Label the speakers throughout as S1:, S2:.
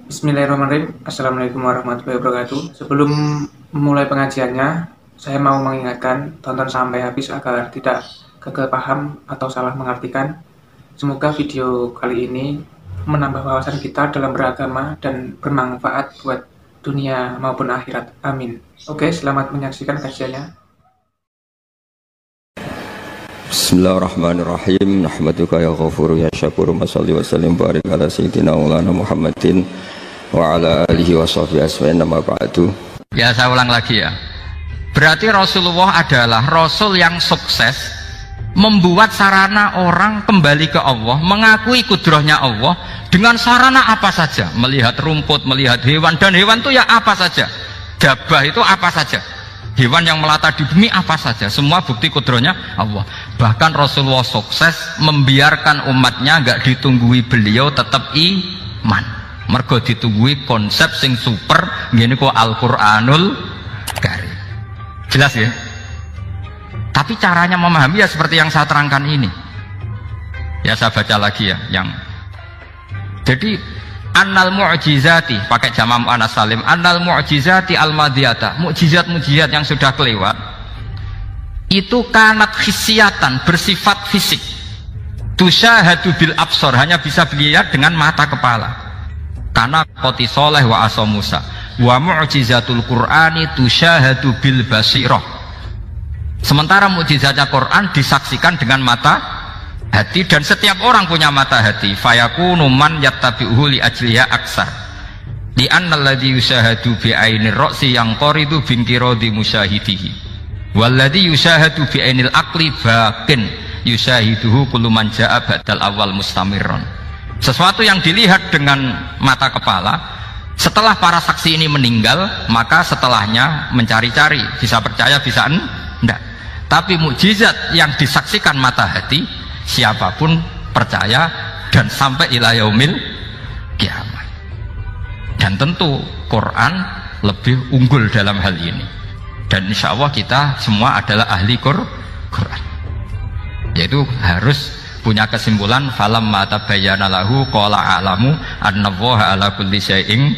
S1: Bismillahirrahmanirrahim. Assalamualaikum warahmatullahi wabarakatuh. Sebelum memulai pengajiannya, saya mau mengingatkan tonton sampai habis agar tidak gagal paham atau salah mengartikan. Semoga video kali ini menambah wawasan kita dalam beragama dan bermanfaat buat dunia maupun akhirat. Amin. Oke, selamat menyaksikan kajiannya.
S2: Bismillahirrahmanirrahim. Nahmaduka ya ghafuru ya syakuru. Masalli wa sallim barik ala sayyidina maulana Muhammadin wa ala alihi wa sahbihi asma'in nama ba'du.
S3: Ya, saya ulang lagi ya. Berarti Rasulullah adalah Rasul yang sukses membuat sarana orang kembali ke Allah, mengakui kudrahnya Allah dengan sarana apa saja. Melihat rumput, melihat hewan, dan hewan itu ya apa saja. Dabah itu apa saja. Hewan yang melata di bumi apa saja. Semua bukti kudrahnya Allah. Bahkan Rasulullah sukses membiarkan umatnya nggak ditunggui beliau tetap iman. Mergo ditunggui konsep sing super ngene kok Al-Qur'anul Karim. Jelas ya? Tapi caranya memahami ya seperti yang saya terangkan ini. Ya saya baca lagi ya yang jadi annal mu'jizati pakai jamak muannas salim, annal mu'jizati al-madiyata, mukjizat-mukjizat yang sudah kelewat itu kanat khisiatan, bersifat fisik, tusyahadu bil absor, hanya bisa dilihat dengan mata kepala. Karena qoti soleh wa asa Musa wa mu'jizatul Qur'ani tusyahadu bil basirah. Sementara mukjizatnya Quran disaksikan dengan mata hati, dan setiap orang punya mata hati. Fayakunu man yattabi'uhu li ajliha aksar li anna alladhi yushahadu bi ainir ra'si yang qoridu binqiradi musyahidihi walladhi yushahadu bi ainil aqli baqin yushahiduhu kullu man ja'a badal awal mustamirron. Sesuatu yang dilihat dengan mata kepala, setelah para saksi ini meninggal, maka setelahnya mencari-cari, bisa percaya bisa enggak. Tapi mukjizat yang disaksikan mata hati, siapapun percaya dan sampai ila yaumil kiamat. Dan tentu Quran lebih unggul dalam hal ini. Dan insya Allah kita semua adalah ahli Quran. Yaitu harus punya kesimpulan falamma tabayyana lahu qala a'lamu annallaha ala kulli syai'in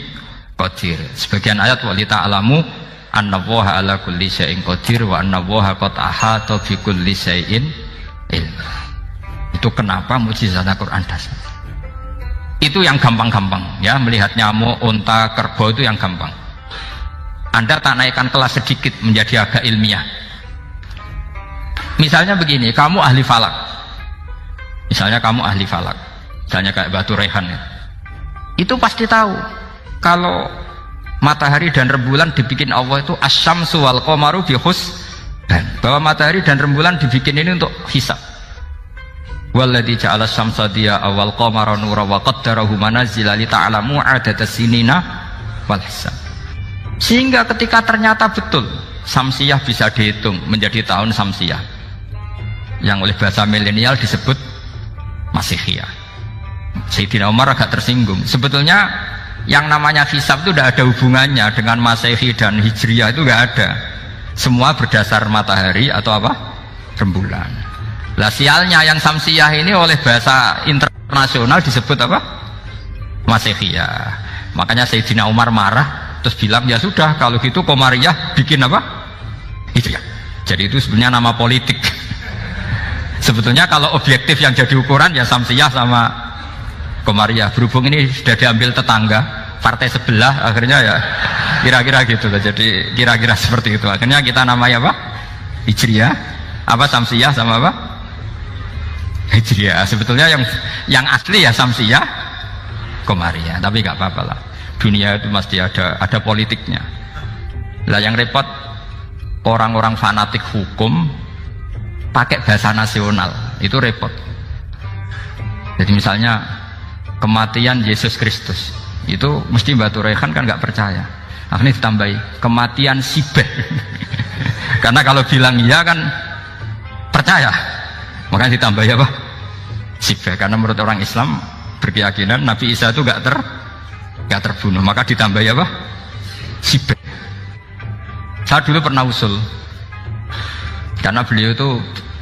S3: qadir. Sebagian ayat wa li ta'lamu annallaha ala kulli syai'in qadir wa annallaha qad ahata bi kulli syai'in ilma. Itu kenapa mukjizat Al-Qur'an dasar. Itu yang gampang-gampang ya, melihat nyamuk, unta, kerbau itu yang gampang. Anda tak naikkan kelas sedikit menjadi agak ilmiah. Misalnya begini, kamu ahli falak. Misalnya kamu ahli falak, misalnya kayak Batu Rehan ya. Itu pasti tahu kalau matahari dan rembulan dibikin Allah itu asyamsu wal qamaru bi husban, bahwa matahari dan rembulan dibikin ini untuk hisab. Walladzi ja'ala syamsa diya wal qamara nura wa qaddarahu manazila li ta'lamu 'adadas sinina wal hisab. Sehingga ketika ternyata betul samsiyah bisa dihitung menjadi tahun samsiyah, yang oleh bahasa milenial disebut Masihiyah. Sayyidina Umar agak tersinggung. Sebetulnya yang namanya hisab itu tidak ada hubungannya dengan Masehi dan Hijriyah, itu tidak ada. Semua berdasar matahari atau apa? Rembulan. Lah sialnya yang samsiyah ini oleh bahasa internasional disebut apa? Masihiyah. Makanya Sayyidina Umar marah terus bilang ya sudah kalau gitu Qamariyah bikin apa? Hijriyah. Jadi itu sebenarnya nama politik. Sebetulnya kalau objektif yang jadi ukuran ya samsiyah sama Qamariyah. Berhubung ini sudah diambil tetangga partai sebelah, akhirnya ya kira-kira gitu loh. Jadi kira-kira seperti itu. Akhirnya kita namanya apa? Hijriyah. Apa samsiyah sama apa? Hijriyah. Sebetulnya yang asli ya samsiyah Qamariyah. Tapi nggak apa-apa lah. Dunia itu mesti ada politiknya. Lah yang repot orang-orang fanatik hukum pakai bahasa nasional itu repot. Jadi misalnya kematian Yesus Kristus itu mesti Batu Rehan kan nggak percaya, akhirnya ditambahi kematian Sibeh. Karena kalau bilang iya kan percaya, makanya ditambahi apa? Sibeh. Karena menurut orang Islam berkeyakinan Nabi Isa itu nggak terbunuh, maka ditambahi apa? Sibeh. Saya dulu pernah usul, karena beliau itu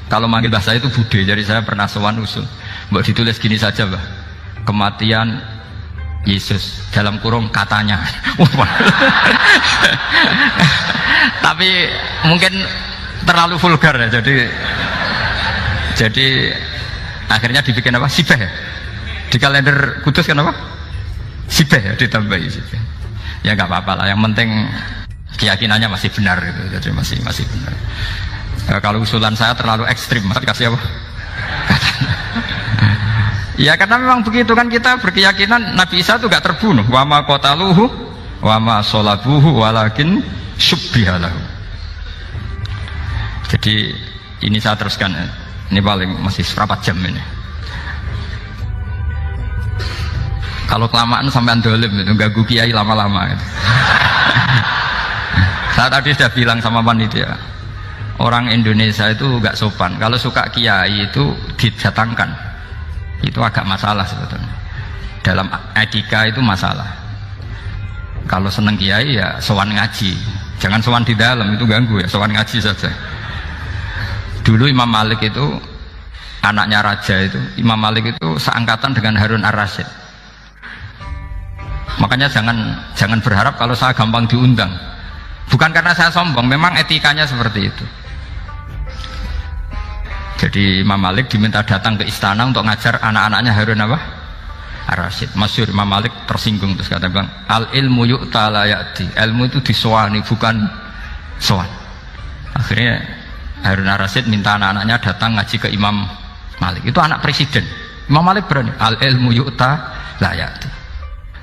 S3: kalau manggil bahasa itu bude, jadi saya pernah sowan usul. Mbak ditulis gini saja, Mbak. Kematian Yesus, dalam kurung katanya. Tapi mungkin terlalu vulgar ya, jadi akhirnya dibikin apa? Sibeh ya? Di kalender Kudus kan apa? Sibeh ya, ditambahi Sibeh. Ya nggak apa-apa lah, yang penting keyakinannya masih benar gitu, jadi masih benar. Kalau usulan saya terlalu ekstrim, mas kasih apa? Ya karena memang begitu kan, kita berkeyakinan Nabi Isa itu gak terbunuh. Wa ma qataluhu wa ma sholabuhu walakin syubbihalahu. Jadi ini saya teruskan, ini paling masih seperempat jam ini. Kalau kelamaan sampai dolim itu ganggu kiai lama-lama gitu. Saya tadi sudah bilang sama panitia, orang Indonesia itu gak sopan. Kalau suka kiai itu didatangkan, itu agak masalah sebetulnya. Dalam etika itu masalah. Kalau seneng kiai ya sowan ngaji, jangan sowan di dalam, itu ganggu ya, sowan ngaji saja. Dulu Imam Malik itu anaknya raja itu, Imam Malik itu seangkatan dengan Harun Ar-Rasyid. Makanya jangan berharap kalau saya gampang diundang. Bukan karena saya sombong, memang etikanya seperti itu. Jadi Imam Malik diminta datang ke istana untuk ngajar anak-anaknya Harun apa? Ar-Rasyid. Masyhur Imam Malik tersinggung, terus kata bang, al ilmu yu'ta la ya'ti. Ilmu itu disowani, bukan sowan. Akhirnya Harun Ar-Rasyid minta anak-anaknya datang ngaji ke Imam Malik. Itu anak presiden. Imam Malik berani, al ilmu yu'ta la ya'ti.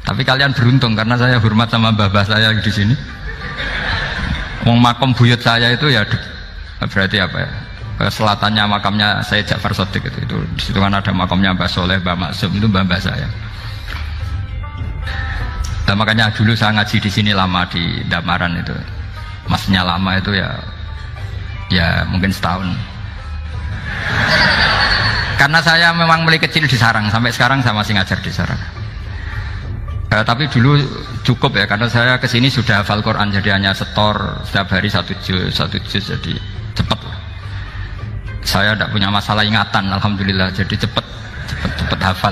S3: Tapi kalian beruntung karena saya hormat sama babah saya di sini. Wong makom buyut saya itu ya berarti apa ya? Ke selatannya makamnya Sayyid Ja'far Shadiq itu di situ kan ada makamnya Mbah Soleh, Mbah Maksum, itu mbah saya. Dan makanya dulu saya ngaji di sini lama di Damaran itu, masnya lama itu ya mungkin setahun. Karena saya memang mulai kecil di sarang, sampai sekarang saya masih ngajar di sarang. Tapi dulu cukup ya, karena saya kesini sudah hafal Quran, jadi hanya setor setiap hari satu juz, jadi cepat lah. Saya tidak punya masalah ingatan, alhamdulillah, jadi cepat hafal.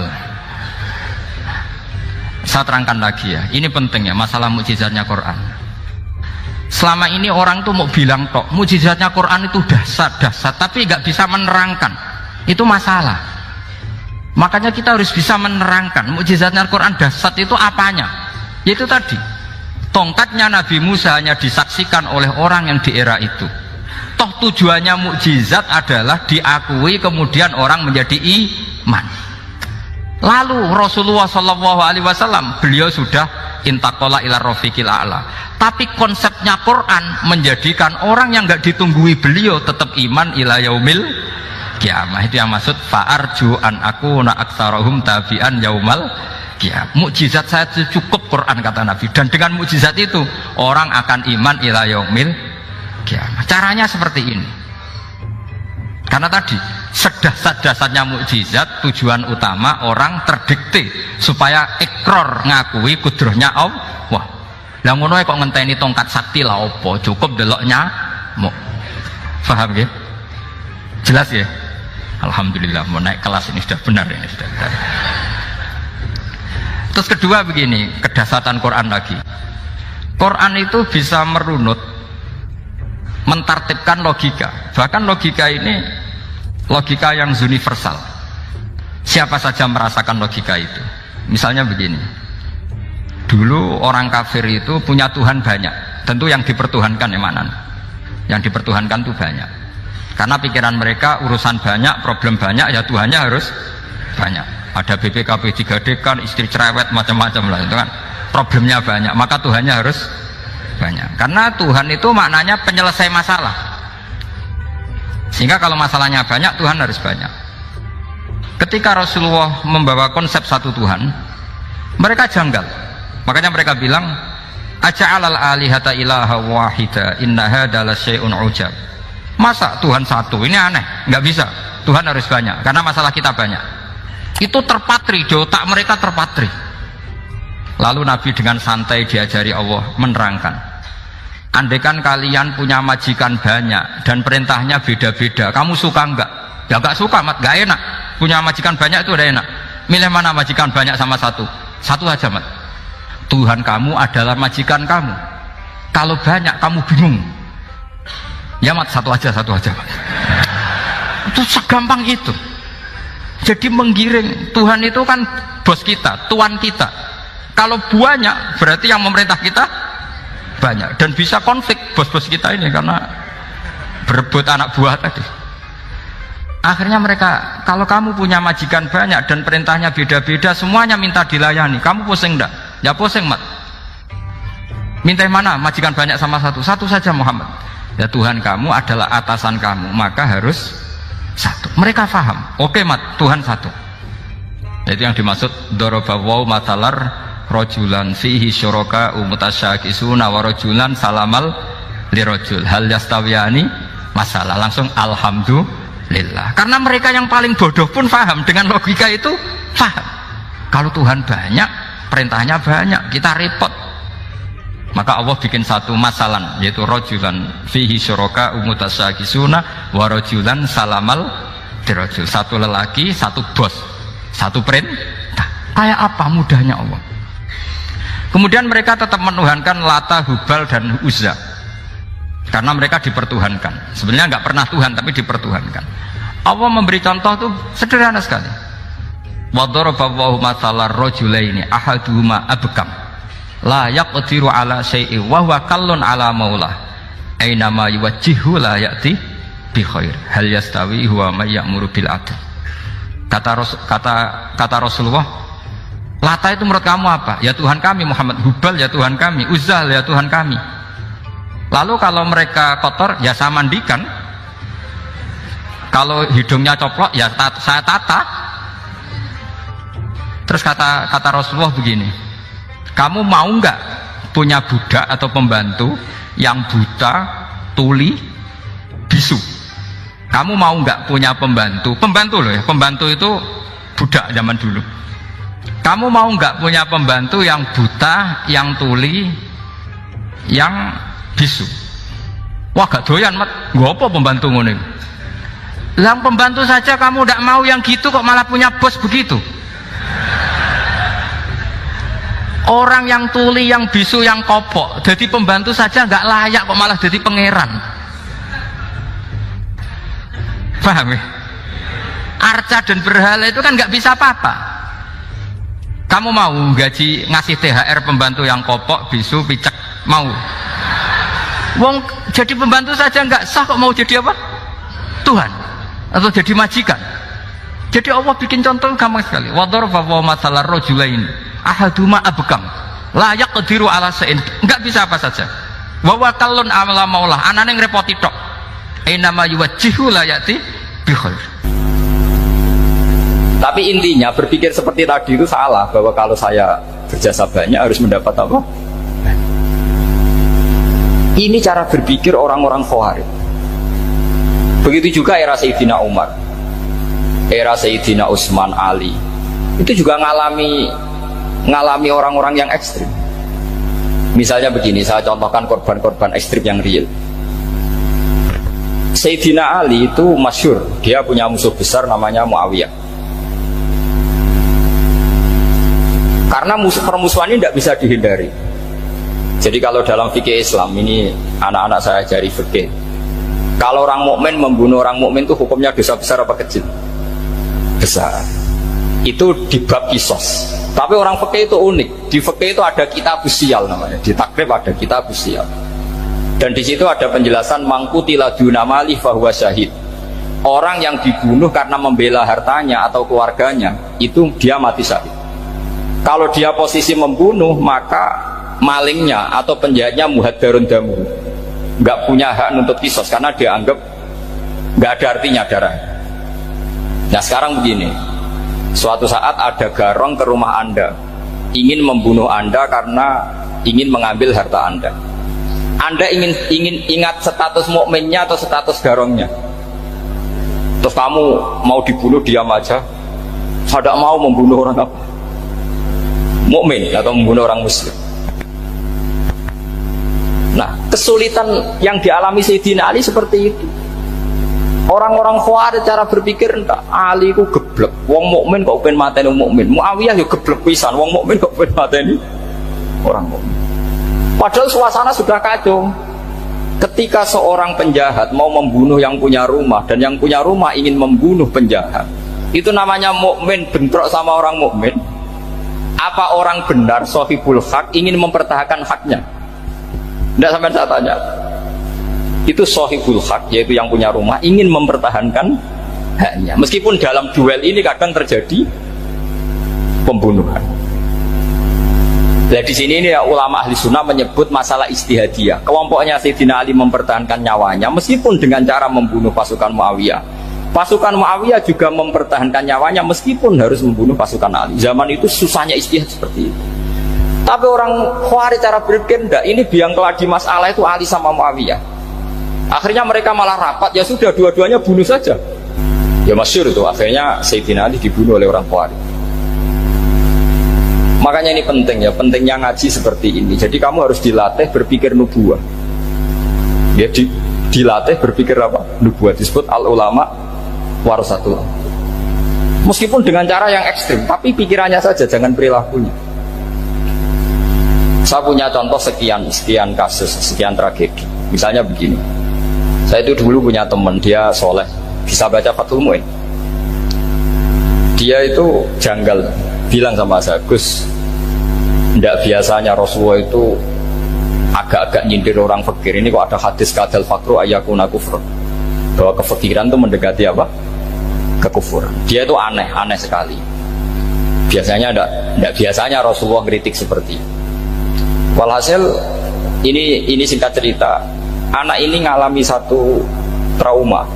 S3: Saya terangkan lagi ya, ini penting ya, masalah mukjizatnya Quran. Selama ini orang tuh mau bilang tok, mukjizatnya Quran itu dahsyat, tapi nggak bisa menerangkan. Itu masalah. Makanya kita harus bisa menerangkan mukjizatnya Quran dahsyat itu apanya. Yaitu tadi, tongkatnya Nabi Musa hanya disaksikan oleh orang yang di era itu. Toh tujuannya mukjizat adalah diakui kemudian orang menjadi iman. Lalu Rasulullah SAW beliau sudah intaqala ila rafiqil a'la. Tapi konsepnya Quran menjadikan orang yang nggak ditunggui beliau tetap iman ila yaumil kiamah. Itu yang maksud fa'arju an akuna aktsarahum tabi'an yaumal kiamah. Mukjizat saya itu cukup Quran kata Nabi, dan dengan mukjizat itu orang akan iman ila yaumil kiamah. Caranya seperti ini. Karena tadi sedasat-dasatnya mukjizat, tujuan utama orang terdikte supaya ikrar ngakui kudrohnya Allah. Lah ngono kok ngenteni tongkat sakti lah opo, cukup deloknya mau. Paham ya? Jelas ya? Alhamdulillah, mau naik kelas ini sudah benar ini sudah benar. Terus kedua begini, kedasatan Quran lagi. Quran itu bisa merunut, mentartibkan logika. Bahkan logika ini logika yang universal. Siapa saja merasakan logika itu. Misalnya begini, dulu orang kafir itu punya Tuhan banyak. Tentu yang dipertuhankan yang mana? Yang dipertuhankan itu banyak. Karena pikiran mereka urusan banyak, problem banyak, ya Tuhannya harus banyak. Ada BPKB 3D kan, istri cerewet, macam-macam lah itu kan. Problemnya banyak, maka Tuhannya harus banyak. Karena Tuhan itu maknanya penyelesai masalah. Sehingga kalau masalahnya banyak, Tuhan harus banyak. Ketika Rasulullah membawa konsep satu Tuhan, mereka janggal. Makanya mereka bilang, aja'alal alihata ilaha wahida inna hadza lasyai'un ujab. Masa Tuhan satu? Ini aneh, nggak bisa. Tuhan harus banyak, karena masalah kita banyak. Itu terpatri, di otak mereka terpatri. Lalu Nabi dengan santai diajari Allah menerangkan, andaikan kalian punya majikan banyak dan perintahnya beda-beda, kamu suka enggak? Ya enggak suka, enggak enak. Punya majikan banyak itu udah enak. Milih mana majikan banyak sama satu? Satu aja Mat. Tuhan kamu adalah majikan kamu. Kalau banyak kamu bingung. Ya Mat, satu aja Mat. Itu segampang itu. Jadi menggiring. Tuhan itu kan bos kita, tuan kita. Kalau banyak berarti yang memerintah kita banyak, dan bisa konflik bos-bos kita ini karena berebut anak buah tadi. Akhirnya mereka, kalau kamu punya majikan banyak dan perintahnya beda-beda, semuanya minta dilayani, kamu pusing enggak? Ya pusing Mat. Minta yang mana? Majikan banyak sama satu? Satu saja Muhammad. Ya Tuhan kamu adalah atasan kamu, maka harus satu. Mereka paham. Oke Mat, Tuhan satu. Itu yang dimaksud dorobawaw matalar rojulan fihi syuraka umutasyakisuna warojulan salamal lirojul hal yastawiyani masalah. Langsung alhamdulillah. Karena mereka yang paling bodoh pun paham dengan logika itu, paham. Kalau Tuhan banyak, perintahnya banyak, kita repot. Maka Allah bikin satu masalan, yaitu rojulan fihi syuraka umutasyakisuna warojulan salamal lirojul. Satu lelaki, satu bos, satu perintah. Kayak apa mudahnya Allah. Kemudian mereka tetap menuhankan Lata, Hubal dan Uzza karena mereka dipertuhankan. Sebenarnya nggak pernah Tuhan tapi dipertuhankan. Allah memberi contoh itu sederhana sekali. Wa daraballahu mathalar rajulaini ahaduhuma abkam la yaqdiru ala syai'in wa huwa kallun ala maulah aina ma yuwajjihu la ya'ti bi khair hal yastawi huwa may ya'muru bil adl. Kata Rasulullah, Lata itu menurut kamu apa? Ya Tuhan kami. Muhammad. Hubal ya Tuhan kami. Uzzah ya Tuhan kami. Lalu kalau mereka kotor ya saya mandikan. Kalau hidungnya coplok ya saya tata. Terus kata Rasulullah begini, kamu mau nggak punya budak atau pembantu yang buta, tuli, bisu? Kamu mau nggak punya pembantu? Pembantu loh ya, pembantu itu budak zaman dulu. Kamu mau nggak punya pembantu yang buta, yang tuli, yang bisu? Wah gak doyan Mat, gak apa pembantu ngono. Yang pembantu saja kamu tidak mau yang gitu, kok malah punya bos begitu? Orang yang tuli, yang bisu, yang kopok, jadi pembantu saja nggak layak, kok malah jadi pangeran. Paham ya? Arca dan berhala itu kan nggak bisa apa-apa. Kamu mau gaji ngasih THR pembantu yang kopok, bisu, picek? Mau? Wong jadi pembantu saja nggak sah, kok mau jadi apa? Tuhan atau jadi majikan? Jadi Allah bikin contoh gampang sekali. Wa daraballahu mathalar rajulain ahaduma abkam la yaqdiru ala syai'in, nggak bisa apa saja. Wa huwa kallun ala maulah, anane ngrepoti tok. Ainama yuwajjihu la ya'ti bi khair. Tapi intinya berpikir seperti tadi itu salah, bahwa kalau saya berjasa banyak harus mendapat apa? Ini cara berpikir orang-orang Khawarij. Begitu juga era Sayyidina Umar, era Sayyidina Utsman, Ali. Itu juga ngalami orang-orang yang ekstrim. Misalnya begini, saya contohkan korban-korban ekstrim yang real. Sayyidina Ali itu masyhur, dia punya musuh besar namanya Muawiyah. Karena permusuhan ini tidak bisa dihindari. Jadi kalau dalam fikih Islam ini, anak-anak saya ajari fikih, kalau orang mukmin membunuh orang mukmin itu hukumnya dosa besar apa kecil? Besar. Itu di bab kisos. Tapi orang fikih itu unik. Di fikih itu ada kitab usial namanya. Di takrib ada kitab usial. Dan di situ ada penjelasan mangkutila dunamali fahuwa syahid. Orang yang dibunuh karena membela hartanya atau keluarganya, itu dia mati syahid. Kalau dia posisi membunuh, maka malingnya atau penjahatnya muhaddarun damu, nggak punya hak nuntut kisos karena dia anggap nggak ada artinya darah. Nah sekarang begini, suatu saat ada garong ke rumah Anda, ingin membunuh Anda karena ingin mengambil harta Anda. Anda ingin ingat status mukminnya atau status garongnya. Terus kamu mau dibunuh diam aja, saya tidak mau membunuh orang apa? Mukmin atau membunuh orang muslim. Nah, kesulitan yang dialami Sayyidina Ali seperti itu.
S2: Orang-orang Khawarij cara berpikir enggak, Ali ku geblek. Wong mukmin kok pengen mateni wong mukmin. Muawiyah yo geblek pisan, wong mukmin kok pengen mateni orang mukmin. Padahal suasana sudah kacau. Ketika seorang penjahat mau membunuh yang punya rumah dan yang punya rumah ingin membunuh penjahat, itu namanya mukmin bentrok sama orang mukmin. Apa orang benar sahibul hak ingin mempertahankan haknya? Tidak sampai saya tanya. Itu sahibul hak, yaitu yang punya rumah ingin mempertahankan haknya. Meskipun dalam duel ini kadang terjadi pembunuhan. Nah, di sini ini ya, ulama ahli sunnah menyebut masalah ijtihadiyah. Kelompoknya Sayyidina Ali mempertahankan nyawanya meskipun dengan cara membunuh pasukan Muawiyah. Pasukan Muawiyah juga mempertahankan nyawanya meskipun harus membunuh pasukan Ali. Zaman itu susahnya ijtihad seperti itu. Tapi orang Khawarij cara berpikir enggak, ini biang keladi masalah itu Ali sama Muawiyah. Akhirnya mereka malah rapat, ya sudah dua-duanya bunuh saja. Ya masyhur itu, akhirnya Sayyidina Ali dibunuh oleh orang Khawarij. Makanya ini penting ya, pentingnya ngaji seperti ini. Jadi kamu harus dilatih berpikir nubuwah. Ya dilatih berpikir apa? Nubuwah. Disebut al-ulama warasatul. Meskipun dengan cara yang ekstrim, tapi pikirannya saja, jangan perilakunya. Saya punya contoh sekian kasus, sekian tragedi. Misalnya begini. Saya itu dulu punya teman, dia soleh, bisa baca Fathul Mu'in. Dia itu janggal, bilang sama saya, Gus, tidak biasanya Rasulullah itu agak-agak nyindir orang fakir. Ini kok ada hadis kadal fakru ayakuna kufur, bahwa kefakiran itu mendekati apa? Kekufuran. Dia itu aneh sekali. Biasanya tidak biasanya Rasulullah kritik seperti itu. Walhasil ini singkat cerita, anak ini ngalami satu trauma.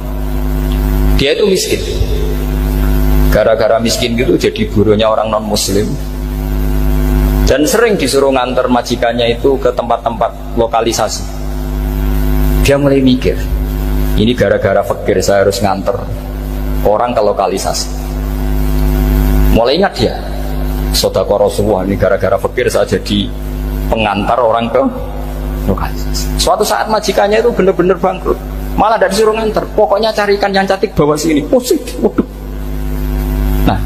S2: Dia itu miskin. Gara-gara miskin gitu jadi burunya orang non muslim. Dan sering disuruh nganter majikannya itu ke tempat-tempat lokalisasi. Dia mulai mikir, ini gara-gara fakir saya harus nganter orang ke lokalisasi. Mulai ingat dia, sedekah Rasulullah, ini gara-gara fakir saya jadi pengantar orang ke lokalisasi. Suatu saat majikannya itu benar-benar bangkrut, malah tidak disuruh nganter, pokoknya carikan yang cantik bawa sini. Pusing, waduh. Nah,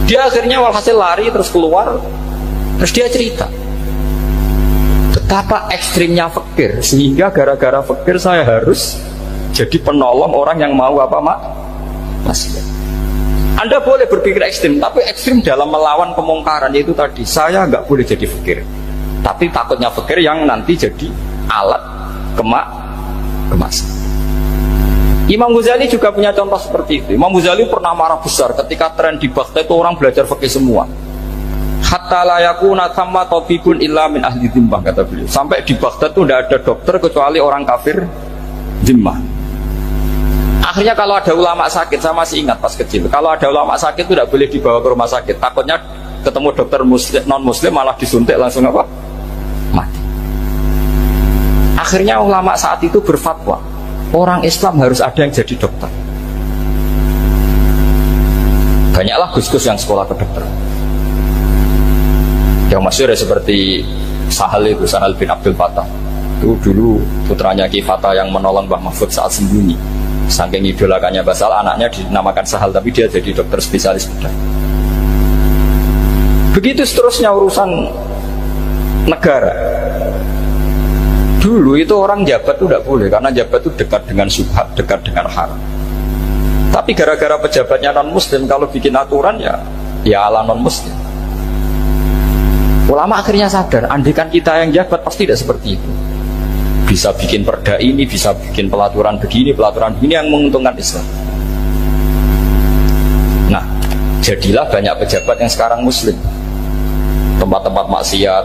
S2: dia akhirnya walhasil lari terus keluar. Terus dia cerita betapa ekstrimnya fakir, sehingga gara-gara fakir saya harus jadi penolong orang yang mau apa maksiat. Anda boleh berpikir ekstrim, tapi ekstrim dalam melawan kemungkaran, yaitu tadi, saya nggak boleh jadi fakir, tapi takutnya fakir yang nanti jadi alat kemasan. Imam Ghazali juga punya contoh seperti itu. Imam Ghazali pernah marah besar ketika tren di Baghdad itu orang belajar fikih semua. Hatta la yakuna thamma tabibun illa min ahli dhimmah, kata beliau. Sampai di Baghdad itu tidak ada dokter kecuali orang kafir dhimmah. Akhirnya kalau ada ulama sakit, saya masih ingat pas kecil, kalau ada ulama sakit itu tidak boleh dibawa ke rumah sakit. Takutnya ketemu dokter muslim, non muslim malah disuntik langsung apa? Mati. Akhirnya ulama saat itu berfatwa, orang Islam harus ada yang jadi dokter. Banyaklah gus-gus yang sekolah kedokteran. Yang masyhur ya seperti Sahal bin Abdul Fattah. Itu dulu putranya Ki Fatah yang menolong Mbah Mahfud saat sembunyi. Saking idolakannya Basal, anaknya dinamakan Sahal, tapi dia jadi dokter spesialis bedah. Begitu seterusnya urusan negara. Dulu itu orang jabat itu tidak boleh, karena jabat itu dekat dengan syubhat, dekat dengan haram. Tapi gara-gara pejabatnya non muslim, kalau bikin aturan ya ala non muslim. Ulama akhirnya sadar, andikan kita yang jabat pasti tidak seperti itu. Bisa bikin perda ini, bisa bikin pelaturan begini yang menguntungkan Islam. Nah, jadilah banyak pejabat yang sekarang muslim. Tempat-tempat maksiat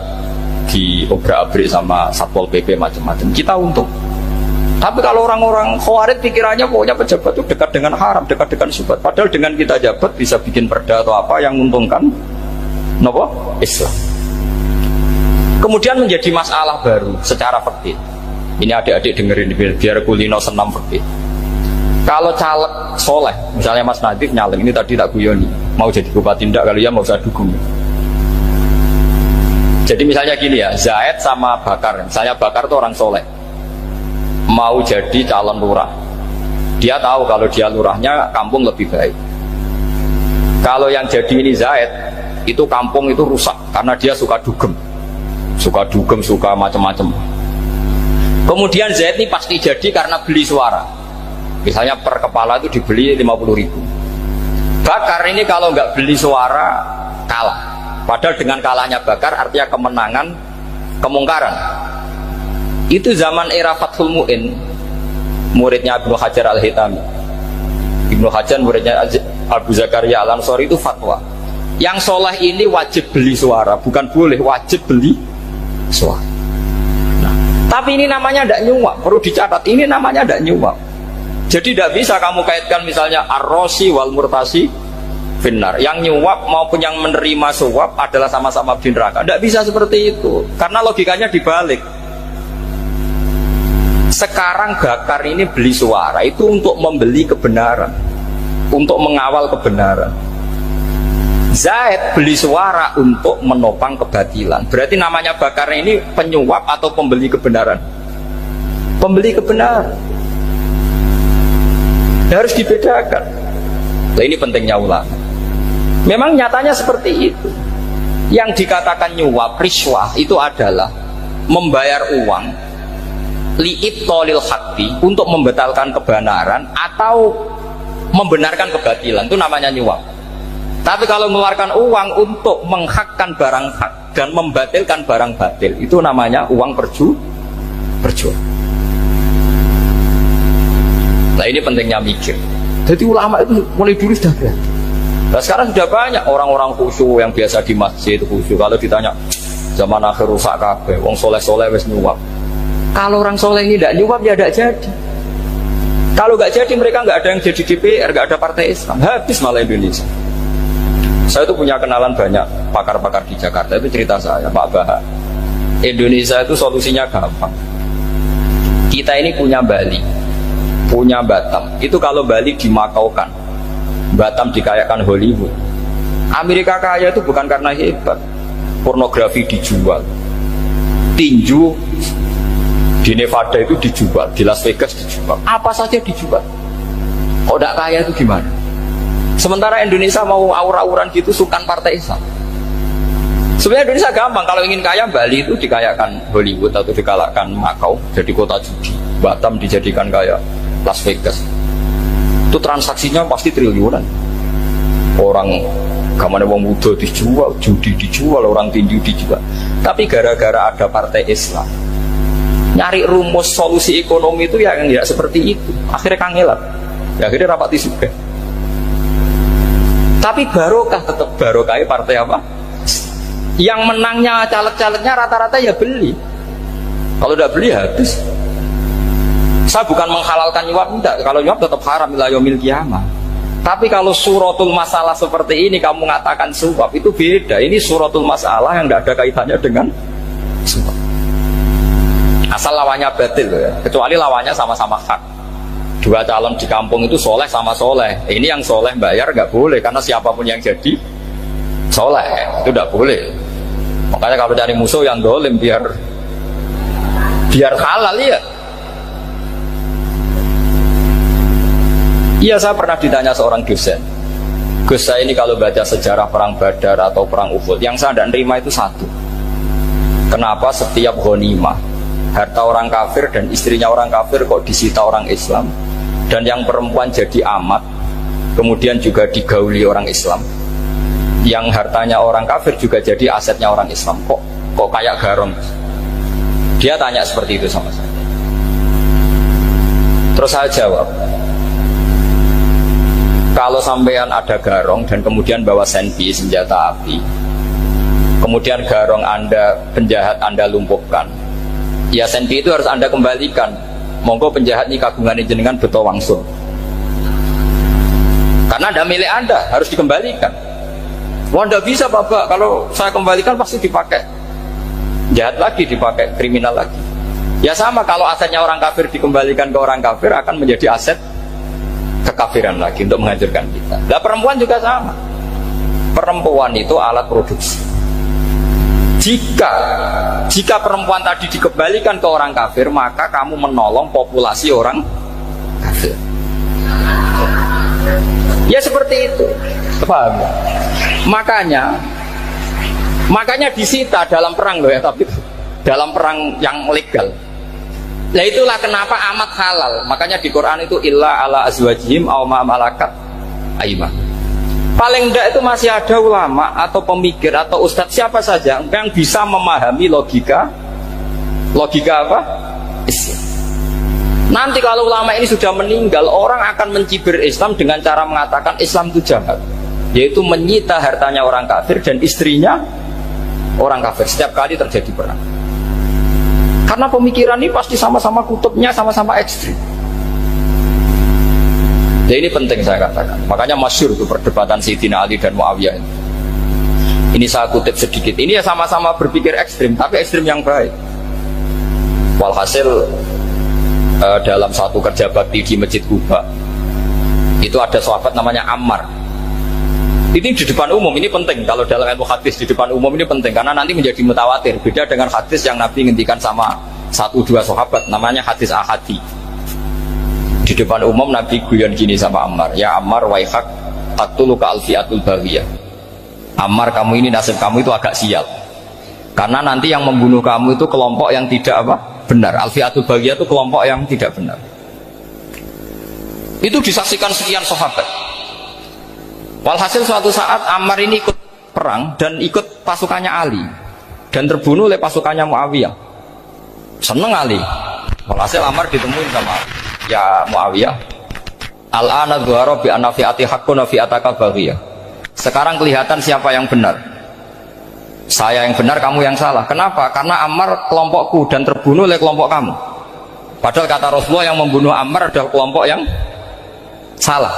S2: diobrak-abrik sama Satpol PP macam-macam, kita untung. Tapi kalau orang-orang Khawarij pikirannya pokoknya pejabat itu dekat dengan haram, dekat dengan syubhat. Padahal dengan kita jabat bisa bikin perda atau apa yang menguntungkan Islam. Kemudian menjadi masalah baru secara fikih. Ini adik-adik dengerin biar kulino senam fikih. Kalau caleg soleh, misalnya Mas Nadif nyaleng, ini tadi tak guyoni, mau jadi bupati ndak, kalau ya mau usah dukung. Jadi misalnya gini ya, Zaid sama Bakar, misalnya Bakar itu orang soleh, mau jadi calon lurah Dia tahu kalau dia lurahnya kampung lebih baik. Kalau yang jadi ini Zaid, itu kampung itu rusak karena dia suka dugem, suka macam-macam. Kemudian Zaid ini pasti jadi karena beli suara. Misalnya per kepala itu dibeli 50.000. Bakar ini kalau nggak beli suara kalah. Padahal dengan kalahnya Bakar artinya kemenangan kemungkaran. Itu zaman era Fathul Mu'in, muridnya Ibnu Hajar Al-Hitami. Ibnu Hajar muridnya Abu Zakaria Al-Ansori itu fatwa. Yang soleh ini wajib beli suara, bukan boleh, wajib beli suara. Nah, tapi ini namanya tidak nyuap, perlu dicatat. Ini namanya tidak nyuap. Jadi tidak bisa kamu kaitkan misalnya ar-rosi wal murtasi finnar. Yang nyuap maupun yang menerima suap adalah sama-sama di neraka. Tidak bisa seperti itu, karena logikanya dibalik. Sekarang Bakar ini beli suara itu untuk membeli kebenaran, untuk mengawal kebenaran. Zaid beli suara untuk menopang kebatilan. Berarti namanya Bakar ini penyuap atau pembeli kebenaran? Pembeli kebenaran. Harus dibedakan. Nah, ini pentingnya ulama. Memang nyatanya seperti itu. Yang dikatakan nyuap, riswah itu adalah membayar uang li'ibtolil haqqi, untuk membatalkan kebenaran atau membenarkan kebatilan, itu namanya nyuap. Tapi kalau mengeluarkan uang untuk menghakkan barang hak dan membatalkan barang batil, itu namanya uang perjuangan. Nah, ini pentingnya mikir. Jadi ulama itu mulai dulu sudah ada. Nah, sekarang sudah banyak orang-orang khusyuk yang biasa di masjid khusyuk. Kalau ditanya zaman akhir rusak kabeh, wong soleh-soleh wis nyuap. Kalau orang soleh ini tidak nyuap ya tidak jadi. Kalau nggak jadi mereka nggak ada yang jadi DPR, nggak ada partai Islam, habis malah Indonesia. Saya itu punya kenalan banyak pakar-pakar di Jakarta, itu cerita saya, Pak Bahar. Indonesia itu solusinya gampang. Kita ini punya Bali, punya Batam. Itu kalau Bali dimakaukan, Batam dikayakan Hollywood. Amerika kaya itu bukan karena hebat, pornografi dijual, tinju di Nevada itu dijual, di Las Vegas dijual, apa saja dijual. Kalau tidak kaya itu gimana? Sementara Indonesia mau aur-auran gitu, sukan partai Islam. Sebenarnya Indonesia gampang, kalau ingin kaya Bali itu dikayakan Hollywood atau dikalahkan Makau jadi kota judi, Batam dijadikan kaya Las Vegas. Itu transaksinya pasti triliunan. Orang gamane wong muda dijual, judi dijual, orang tinju dijual. Tapi gara-gara ada partai Islam, nyari rumus solusi ekonomi itu yang tidak seperti itu. Akhirnya kangelan, ya akhirnya rapati juga. Tapi barokah, tetap barokah partai apa? Yang menangnya caleg-calegnya rata-rata ya beli. Kalau tidak beli habis. Saya bukan menghalalkan nyuap, enggak. Kalau nyuap tetap haram ila yaumil qiyamah. Tapi kalau suratul masalah seperti ini kamu mengatakan suap, itu beda. Ini suratul masalah yang tidak ada kaitannya dengan suap. Asal lawannya batil ya. Kecuali lawannya sama-sama hak. Dua calon di kampung itu soleh sama soleh. Ini yang soleh bayar nggak boleh, karena siapapun yang jadi soleh itu nggak boleh. Makanya kalau dari musuh yang dolim biar halal ya. Iya, saya pernah ditanya seorang dosen, Gus, saya ini kalau baca sejarah perang Badar atau perang Uhud, yang saya tidak nerima itu satu. Kenapa setiap ghanimah harta orang kafir dan istrinya orang kafir kok disita orang Islam, dan yang perempuan jadi amat kemudian juga digauli orang Islam, yang hartanya orang kafir juga jadi asetnya orang Islam, kok kayak garong? Dia tanya seperti itu sama saya. Terus saya jawab, kalau sampean ada garong dan kemudian bawa senpi, senjata api, kemudian garong Anda, penjahat Anda lumpuhkan, ya senpi itu harus Anda kembalikan. Monggo penjahat ini kagungan jenengan beto wangsul, karena Anda milik Anda, harus dikembalikan. Wah, tidak bisa Bapak, kalau saya kembalikan pasti dipakai jahat lagi, dipakai kriminal lagi. Ya sama, kalau asetnya orang kafir dikembalikan ke orang kafir akan menjadi aset kekafiran lagi untuk menghancurkan kita. Nah, perempuan juga sama. Perempuan itu alat produksi. Jika perempuan tadi dikembalikan ke orang kafir, maka kamu menolong populasi orang kafir.
S3: Ya seperti itu. Paham? Makanya disita dalam perang loh ya, tapi dalam perang yang legal. Nah itulah kenapa amat halal. Makanya di Quran itu illa ala azwajihim aw ma malakat aymah. Paling enggak itu masih ada ulama atau pemikir atau ustadz siapa saja yang bisa memahami logika apa? Islam. Nanti kalau ulama ini sudah meninggal, orang akan mencibir Islam dengan cara mengatakan Islam itu jahat, yaitu menyita hartanya orang kafir dan istrinya orang kafir setiap kali terjadi perang. Karena pemikiran ini pasti sama-sama kutubnya sama-sama ekstrim. Jadi ini penting saya katakan. Makanya masyhur itu perdebatan Sayyidina Ali dan Muawiyah. Ini saya kutip sedikit. Ini ya sama-sama berpikir ekstrim, tapi ekstrim yang baik. Walhasil dalam satu kerja bakti di Masjid Kuba itu ada sahabat namanya Ammar. Ini di depan umum, ini penting. Kalau dalam ilmu hadis di depan umum ini penting karena nanti menjadi mutawatir. Beda dengan hadis yang Nabi ngendikan sama 1-2 sahabat, namanya hadis ahadi. Di depan umum Nabi guyon gini sama Ammar, ya Ammar waihak qatuluka alfiatul baghiyah. Ammar, kamu ini nasib kamu itu agak sial. Karena nanti yang membunuh kamu itu kelompok yang tidak apa? Benar. Alfiatul baghiyah itu kelompok yang tidak benar. Itu disaksikan sekian sahabat. Walhasil suatu saat Ammar ini ikut perang dan ikut pasukannya Ali dan terbunuh oleh pasukannya Muawiyah. Seneng Ali. Walhasil Ammar ditemuin sama Ali. Ya Muawiyah, al-ana dhuhara bi anna fi'ati haqqun wa fi'ataka baghiyah. Sekarang kelihatan siapa yang benar. Saya yang benar, kamu yang salah. Kenapa? Karena Ammar kelompokku dan terbunuh oleh kelompok kamu. Padahal kata Rasulullah yang membunuh Ammar adalah kelompok yang salah.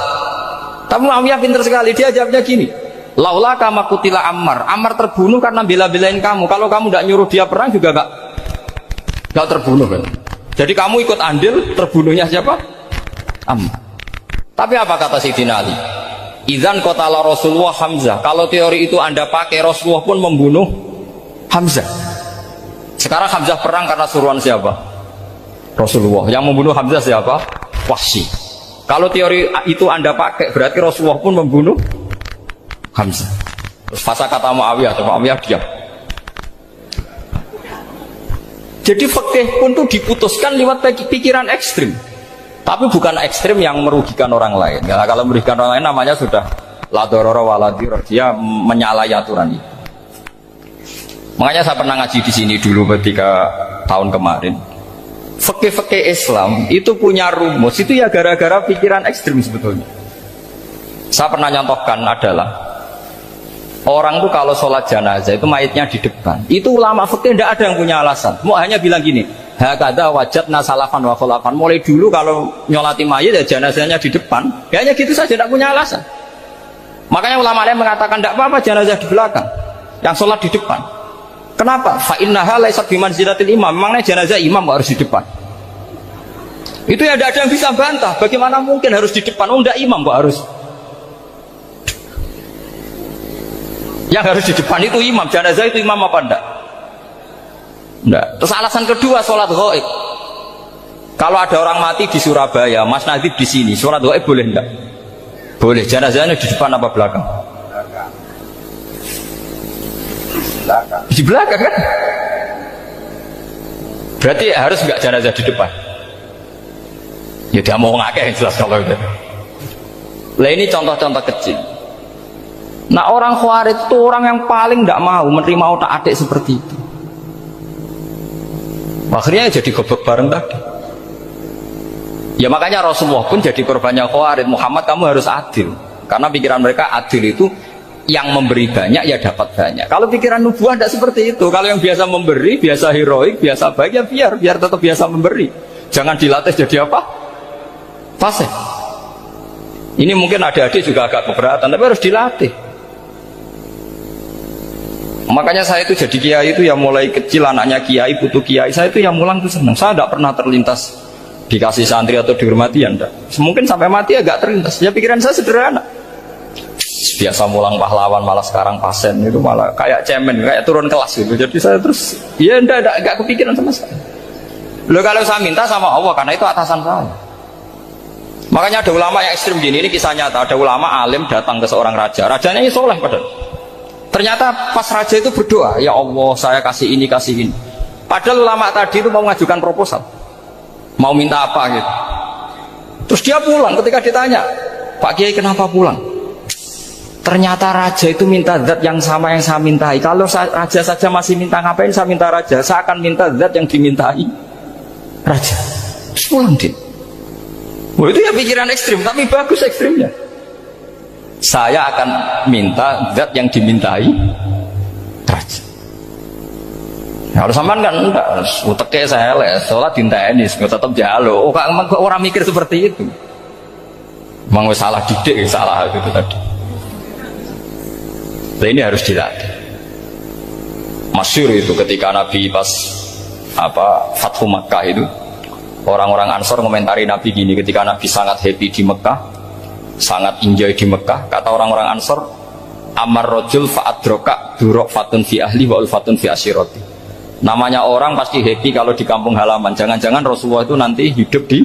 S3: Tapi Muawiyah pintar sekali, dia jawabnya gini, laula kama kutila Ammar. Ammar terbunuh karena bela-belain kamu. Kalau kamu tidak nyuruh dia perang juga gak terbunuh kan? Jadi kamu ikut andil terbunuhnya siapa? Ammar. Tapi apa kata Sayyidina Ali? Idzan qatala Rasulullah Hamzah. Kalau teori itu Anda pakai, Rasulullah pun membunuh Hamzah. Sekarang Hamzah perang karena suruhan siapa? Rasulullah. Yang membunuh Hamzah siapa? Wahsy. Kalau teori itu Anda pakai, berarti Rasulullah pun membunuh Hamzah. Terus fasa kata Muawiyah, Muawiyah diam. Jadi fikih pun itu diputuskan lewat pikiran ekstrim, tapi bukan ekstrim yang merugikan orang lain. Karena kalau merugikan orang lain namanya sudah la dororo wala dirar, dia menyalahi aturan itu. Makanya saya pernah ngaji di sini dulu ketika tahun kemarin. Fikih-fikih Islam itu punya rumus, itu ya gara-gara pikiran ekstrim sebetulnya. Saya pernah nyontohkan adalah orang tuh kalau sholat jenazah itu mayitnya di depan. Itu ulama fikih tidak ada yang punya alasan. Mau hanya bilang gini, hakadha wajadna salafan wa khulafan. Mulai dulu kalau nyolati mayit ya jenazahnya di depan. Kayaknya gitu saja, tidak punya alasan. Makanya ulama lain mengatakan tidak apa-apa jenazah di belakang, yang sholat di depan. Kenapa? Fa innaha laysat bimanzilatil imam. Memangnya jenazah imam harus di depan. Itu ya tidak ada yang bisa bantah. Bagaimana mungkin harus di depan? Oh tidak, imam kok harus. Yang harus di depan itu imam, jenazah itu imam apa enggak? Enggak. Terus alasan kedua, sholat ghaib. Kalau ada orang mati di Surabaya, Mas Nadib di sini, sholat ghaib boleh enggak? Boleh. Jenazahnya di depan apa belakang? Belakang. Di belakang kan? Berarti harus enggak jenazah di depan? Ya dia mau ngakeh jelas kalau itu. Lah ini contoh-contoh kecil. Nah orang Khawarij itu orang yang paling tidak mau menerima otak-atik seperti itu. Akhirnya jadi goblok bareng tadi. Ya makanya Rasulullah pun jadi korbannya Khawarij. Muhammad, kamu harus adil. Karena pikiran mereka adil itu yang memberi banyak ya dapat banyak. Kalau pikiran nubuah tidak seperti itu. Kalau yang biasa memberi, biasa heroik, biasa baik ya biar tetap biasa memberi. Jangan dilatih jadi apa? Fasih. Ini mungkin adik-adik juga agak keberatan, tapi harus dilatih. Makanya saya itu jadi kiai itu ya mulai kecil, anaknya kiai, putu kiai, saya itu yang mulang itu senang. Saya tidak pernah terlintas dikasih santri atau dihormati, ya enggak. Mungkin sampai mati agak terlintas. Ya pikiran saya sederhana. Biasa mulang pahlawan, malah sekarang pasien itu malah kayak cemen, kayak turun kelas gitu. Jadi saya terus ya enggak kepikiran sama sekali. Loh kalau saya minta sama Allah, karena itu atasan saya.
S2: Makanya ada ulama yang ekstrim gini, ini kisah nyata. Ada ulama alim datang ke seorang raja. Rajanya ini soleh padahal. Ternyata pas raja itu berdoa, ya Allah saya kasih ini, kasih ini. Padahal ulama tadi itu mau mengajukan proposal, mau minta apa gitu. Terus dia pulang, ketika ditanya, Pak Kiai kenapa pulang? Ternyata raja itu minta zat yang sama yang saya mintai. Kalau raja saja masih minta, ngapain saya minta raja? Saya akan minta zat yang dimintai raja. Terus pulang dia. Wah, itu ya pikiran ekstrim, tapi bagus ekstrimnya. Saya akan minta zat yang dimintai raja. Harus sampean kan enggak, uteknya saya les, sholat dinteni, tetap jalo. Oh, kok orang mikir seperti itu? Emang salah didik, salah itu tadi. Nah, ini harus dilatih. Masyhur itu ketika Nabi pas Fathu Makkah itu, orang-orang Ansor komentari Nabi gini, ketika Nabi sangat happy di Mekah, sangat enjoy di Mekah, kata orang-orang Ansor, amar rojul fa'adroka durok fatun fi ahli wa ulfatun fi asyiroti. Namanya orang pasti happy kalau di kampung halaman. Jangan-jangan Rasulullah itu nanti hidup di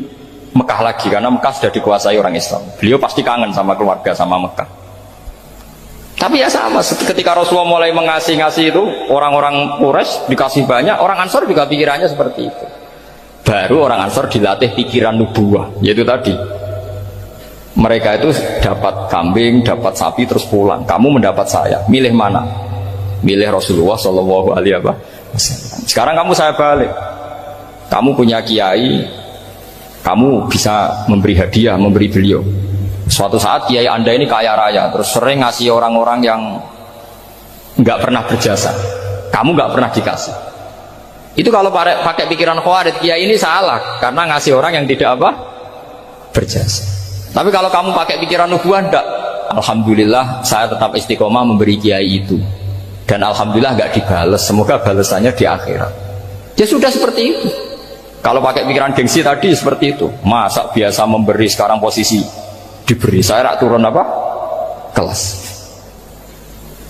S2: Mekah lagi, karena Mekah sudah dikuasai orang Islam. Beliau pasti kangen sama keluarga, sama Mekah. Tapi ya sama, ketika Rasulullah mulai mengasih-ngasih itu, orang-orang Quraisy dikasih banyak, orang Ansor juga pikirannya seperti itu. Baru orang Ansor dilatih pikiran nubuwah, yaitu tadi mereka itu dapat kambing, dapat sapi terus pulang. Kamu mendapat saya, milih mana? Milih Rasulullah Shallallahu Alaihi Wasallam. Sekarang kamu saya balik, kamu punya kiai, kamu bisa memberi hadiah, memberi beliau. Suatu saat kiai anda ini kaya raya, terus sering ngasih orang-orang yang nggak pernah berjasa, kamu nggak pernah dikasih. Itu kalau pakai pikiran khawarij, kiai ini salah karena ngasih orang yang tidak berjasa. Tapi kalau kamu pakai pikiran nubuwah, enggak. Alhamdulillah saya tetap istiqomah memberi kiai itu, dan alhamdulillah nggak dibales. Semoga balasannya di akhirat. Ya sudah seperti itu. Kalau pakai pikiran gengsi tadi seperti itu, masa biasa memberi sekarang posisi diberi, saya rak turun kelas.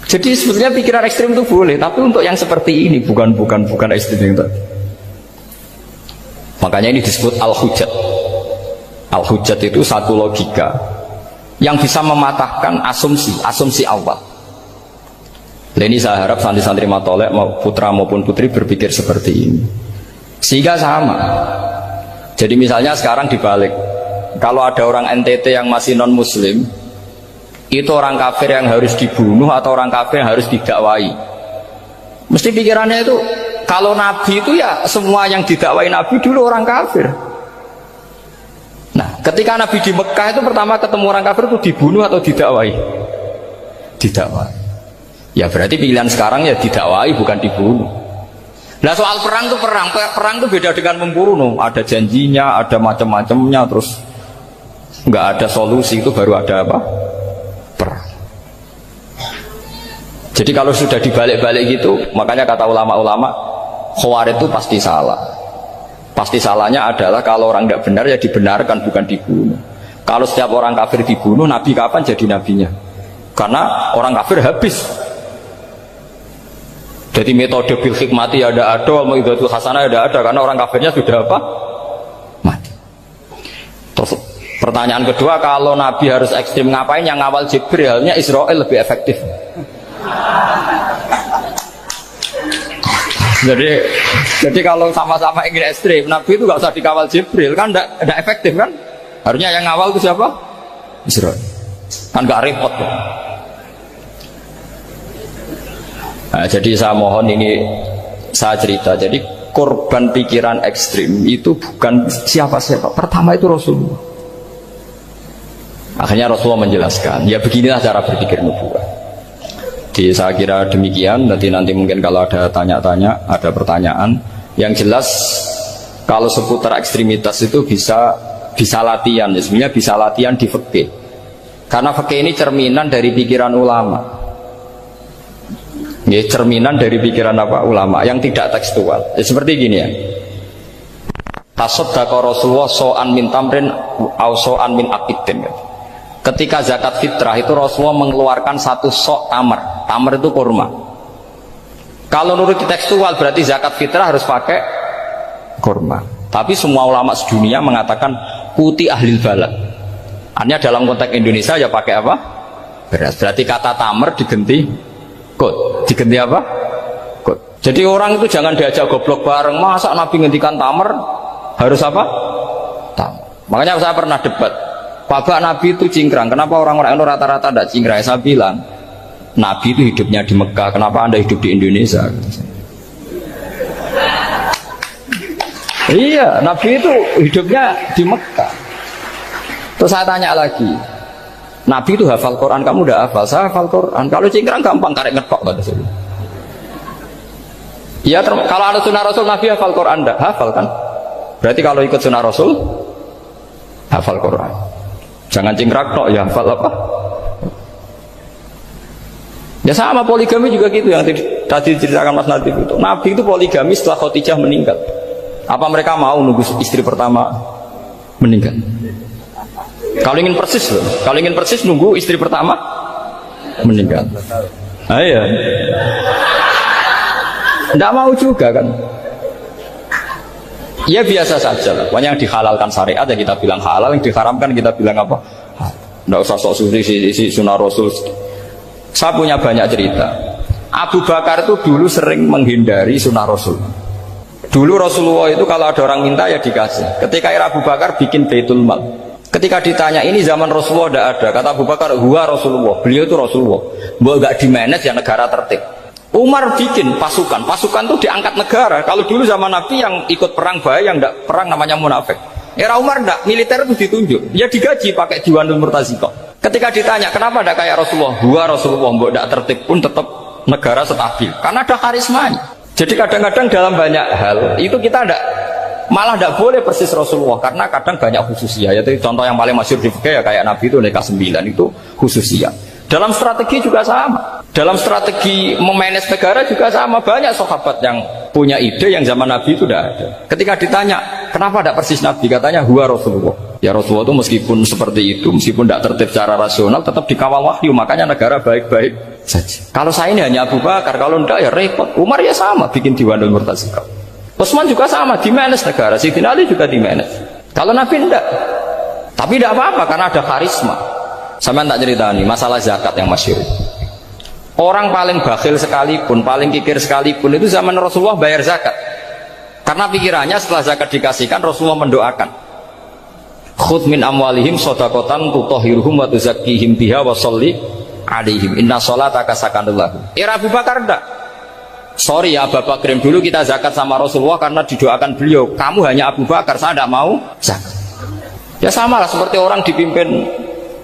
S2: Jadi sebetulnya pikiran ekstrim itu boleh, tapi untuk yang seperti ini bukan ekstrim yang tadi. Makanya ini disebut al-hujjat. Al-hujjat itu satu logika yang bisa mematahkan asumsi awal. Dan ini saya harap santri-santri matolek, putra maupun putri berpikir seperti ini, sehingga sama. Jadi misalnya sekarang dibalik, kalau ada orang NTT yang masih non muslim, itu orang kafir yang harus dibunuh atau orang kafir yang harus didakwai? Mesti pikirannya itu, kalau Nabi itu ya semua yang didakwai Nabi dulu orang kafir. Nah, ketika Nabi di Mekah itu pertama ketemu orang kafir itu dibunuh atau didakwai? Didakwai. Ya berarti pilihan sekarang ya didakwai, bukan dibunuh. Nah, soal perang itu perang itu beda dengan membunuh. Ada janjinya, ada macam-macamnya, terus nggak ada solusi, itu baru ada perang. Jadi kalau sudah dibalik-balik gitu, makanya kata ulama-ulama, khawarij itu pasti salah. Pasti salahnya adalah kalau orang nggak benar ya dibenarkan, bukan dibunuh. Kalau setiap orang kafir dibunuh, Nabi kapan jadi nabinya? Karena orang kafir habis. Jadi metode bil hikmati ada, mau ibadah hasanah ada, karena orang kafirnya sudah mati. Terus pertanyaan kedua, kalau Nabi harus ekstrim ngapain? Yang ngawal Jibril, halnya Israel lebih efektif. Jadi kalau sama-sama ingin ekstrim, Nabi itu nggak usah dikawal Jibril, kan tidak efektif kan? Harusnya yang ngawal itu siapa? Israel. Kan nggak repot kan? Nah, jadi saya mohon ini saya cerita. Jadi korban pikiran ekstrim itu bukan siapa-siapa. Pertama itu Rasulullah. Akhirnya Rasulullah menjelaskan, ya beginilah cara berpikir nubuwah. Jadi saya kira demikian. Nanti mungkin kalau ada tanya-tanya, ada pertanyaan. Yang jelas kalau seputar ekstremitas itu bisa latihan. Sebenarnya bisa latihan di fikih. Karena fikih ini cerminan dari pikiran ulama. Ya, cerminan dari pikiran ulama yang tidak tekstual. Ya, seperti gini ya. Tasaddaqa Rasulullah so'an min tamrin au so'an min aqidin. Ketika zakat fitrah itu Rasulullah mengeluarkan satu sok tamar. Tamar itu kurma. Kalau menurut tekstual berarti zakat fitrah harus pakai kurma. Tapi semua ulama sedunia mengatakan putih ahlil balad. Artinya dalam konteks Indonesia ya pakai apa? Beras. Berarti kata tamer diganti kot. Diganti apa? Kot. Jadi orang itu jangan diajak goblok bareng. Masa Nabi ngendikan tamer harus apa? Tamer. Makanya saya pernah debat. Bapak Nabi itu cingkrang. Kenapa orang-orang itu rata-rata tidak cingkrang? Saya bilang, Nabi itu hidupnya di Mekah. Kenapa Anda hidup di Indonesia? Iya, Nabi itu hidupnya di Mekah. Terus saya tanya lagi, Nabi itu hafal Quran, kamu udah hafal? Saya hafal Quran. Kalau cingkrang gampang, karek ngetok kata saya. Iya, kalau ada sunnah Rasul, Nabi hafal Quran enggak? Hafal kan? Berarti kalau ikut sunnah Rasul, hafal Quran. Jangan cingkrang tok, ya hafal apa? Ya sama poligami juga gitu yang tadi diceritakan Mas Nadif itu. Nabi itu poligami setelah Khadijah meninggal. Apa mereka mau nunggu istri pertama meninggal? Kalau ingin persis loh, kalau ingin persis nunggu istri pertama meninggal. Iya. Tidak mau juga kan? Ya biasa saja lah. Pokoknya yang dihalalkan syariat ya kita bilang halal, yang diharamkan kita bilang apa? Tidak usah sok suci sunnah Rasul. Saya punya banyak cerita. Abu Bakar itu dulu sering menghindari sunnah Rasul. Dulu Rasulullah itu kalau ada orang minta ya dikasih. Ketika era Abu Bakar bikin Baitul Mal. Ketika ditanya ini zaman Rasulullah tidak ada, kata Abu Bakar, huwa Rasulullah. Beliau itu Rasulullah. Bahwa nggak dimanage ya negara tertib. Umar bikin pasukan itu diangkat negara. Kalau dulu zaman Nabi yang ikut perang bahaya, yang tidak perang namanya munafik. Era Umar tidak, militer itu ditunjuk. Ya digaji pakai Diwanul Murtaziko. Ketika ditanya kenapa tidak kayak Rasulullah, huwa Rasulullah, bahwa tidak tertib pun tetap negara stabil. Karena ada karismanya. Jadi kadang-kadang dalam banyak hal itu kita malah tidak boleh persis Rasulullah karena kadang banyak khususnya. Yaitu contoh yang paling masyhur di fikih ya kayak Nabi itu nikah 9 itu khususnya. Dalam strategi juga sama. Dalam strategi memanage negara juga sama. Banyak sahabat yang punya ide yang zaman Nabi itu tidak ada. Ketika ditanya kenapa tidak persis Nabi, katanya huwa Rasulullah. Ya Rasulullah itu meskipun seperti itu, meskipun tidak tertib secara rasional, tetap dikawal wahyu. Makanya negara baik-baik saja. Kalau saya ini hanya Abu Bakar, kalau tidak ya repot. Umar ya sama, bikin Diwanul Murtaziko. Utsman juga sama, dimanage negara. Sayyidina Ali juga dimanage. Kalau Nabi tidak. Tapi tidak apa-apa karena ada karisma. Sama tak cerita nih masalah zakat yang masyhur. Orang paling bakhil sekalipun, paling kikir sekalipun itu zaman Rasulullah bayar zakat. Karena pikirannya setelah zakat dikasihkan Rasulullah mendoakan. Khudh min amwalihim shadaqatan tutahhiruhum wa tuzakkihim biha wa sholli alaihim inna sholataka sakanul lahum. Era Abu Bakar enggak. Sorry ya Bapak Bakrin, dulu kita zakat sama Rasulullah karena didoakan beliau. Kamu hanya Abu Bakar, saya tidak mau zakat. Ya sama lah seperti orang dipimpin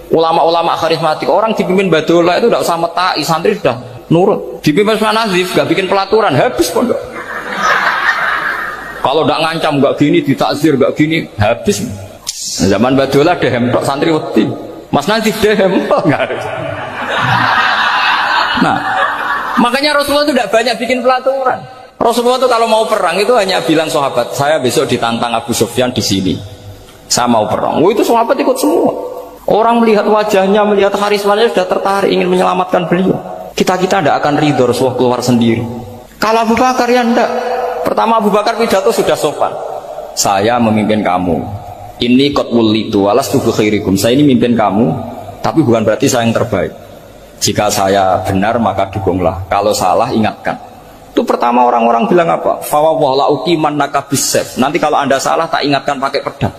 S2: ulama-ulama karismatik. Orang dipimpin Badullah itu tidak usah metai, santri sudah nurut. Dipimpin Usman Nazif, gak bikin pelaturan, habis pondok. Kalau tidak ngancam, gak gini, ditakzir, gak gini, habis. Zaman Badullah dehem tok santri wedi. Mas Nazif dehem tok enggak ada. Nah, makanya Rasulullah itu tidak banyak bikin pelaturan. Rasulullah itu kalau mau perang itu hanya bilang sahabat, saya besok ditantang Abu Sufyan di sini. Saya mau perang. Itu sahabat ikut semua. Orang melihat wajahnya, melihat karismanya sudah tertarik ingin menyelamatkan beliau. Kita tidak akan ridho Rasulullah keluar sendiri. Kalau Abu Bakar ya enggak. Pertama Abu Bakar pidato sudah sopan. Saya memimpin kamu. Ini qatwul litu walastu bi khairikum. Saya ini memimpin kamu, tapi bukan berarti saya yang terbaik. Jika saya benar maka dukunglah. Kalau salah ingatkan. Itu pertama orang-orang bilang apa? Fa wa la uqimannaka bisayf. Nanti kalau Anda salah tak ingatkan pakai pedang.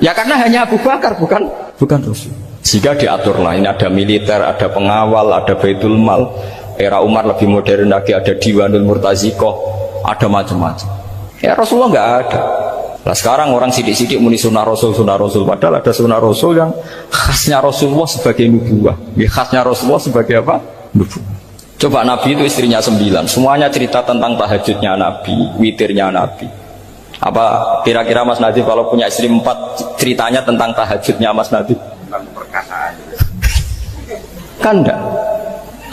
S2: Ya karena hanya Abu Bakar bukan Rasul. Jika diaturlah ini ada militer, ada pengawal, ada Baitul Mal. Era Umar lebih modern lagi, ada Diwanul Murtaziko, ada macam-macam. Ya Rasulullah nggak ada. Nah sekarang orang sidik-sidik muni sunnah Rasul, padahal ada sunnah Rasul yang khasnya Rasulullah sebagai nubuwah. Ya, khasnya Rasulullah sebagai apa? Nubuwah. Coba Nabi itu istrinya 9, semuanya cerita tentang tahajudnya Nabi, witirnya Nabi. Apa kira-kira Mas Nadif kalau punya istri 4 ceritanya tentang tahajudnya Mas Nadif? Tentang perkasaan. Kan enggak?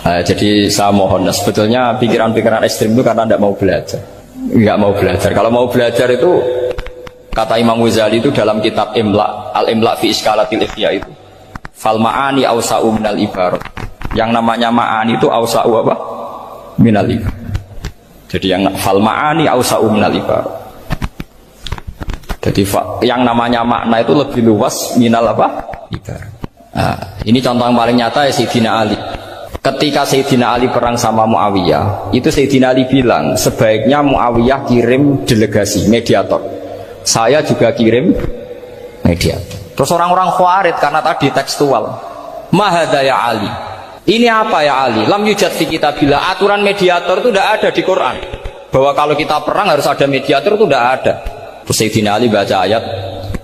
S2: Nah, jadi saya mohon, sebetulnya pikiran-pikiran ekstrim itu karena tidak mau belajar. Enggak mau belajar. Kalau mau belajar itu kata Imam Ghazali itu dalam kitab Imla, Al-Imla fi Iskalatil Ikhya itu. Fal ma'ani awsa'u minal ibarat. Yang namanya ma'ani itu awsa'u apa? Minal ibarat. Jadi yang fal ma'ani awsa'u minal ibarat. Jadi yang namanya makna itu lebih luas minal apa? Ibarat. Nah, ini contoh yang paling nyata ya Sayyidina Ali. Ketika Sayyidina Ali perang sama Muawiyah, itu Sayyidina Ali bilang sebaiknya Muawiyah kirim delegasi mediator, saya juga kirim mediator. Terus orang-orang Khawarij karena tadi tekstual, mahadha ya Ali, ini apa ya Ali? Lam yujad fi kitabillah, aturan mediator itu tidak ada di Quran, bahwa kalau kita perang harus ada mediator, itu tidak ada. Terus Sayyidina Ali baca ayat,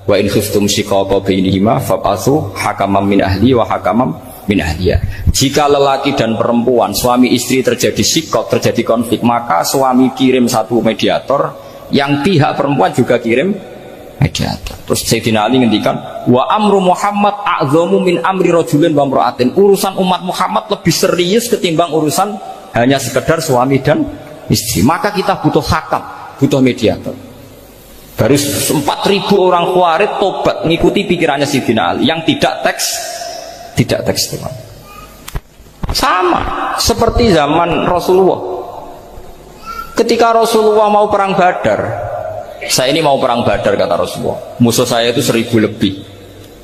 S2: wa in khiftum shiqaqa bainihima fab'atsu hakaman min ahli wa hakaman min ahliya. Jika lelaki dan perempuan, suami istri terjadi shiqaq, terjadi konflik, maka suami kirim satu mediator, yang pihak perempuan juga kirim mediator. Terus Sayyidina Ali ngendikan, wa amru Muhammad a'zamu min amri rajulin wa imra'atin. Urusan umat Muhammad lebih serius ketimbang urusan hanya sekedar suami dan istri. Maka kita butuh hakam, butuh mediator. Baru 4.000 orang Khawarij tobat mengikuti pikirannya Sayyidina Ali yang tidak tekstual. Sama seperti zaman Rasulullah. Ketika Rasulullah mau perang Badar, saya ini mau perang Badar kata Rasulullah, musuh saya itu 1.000 lebih,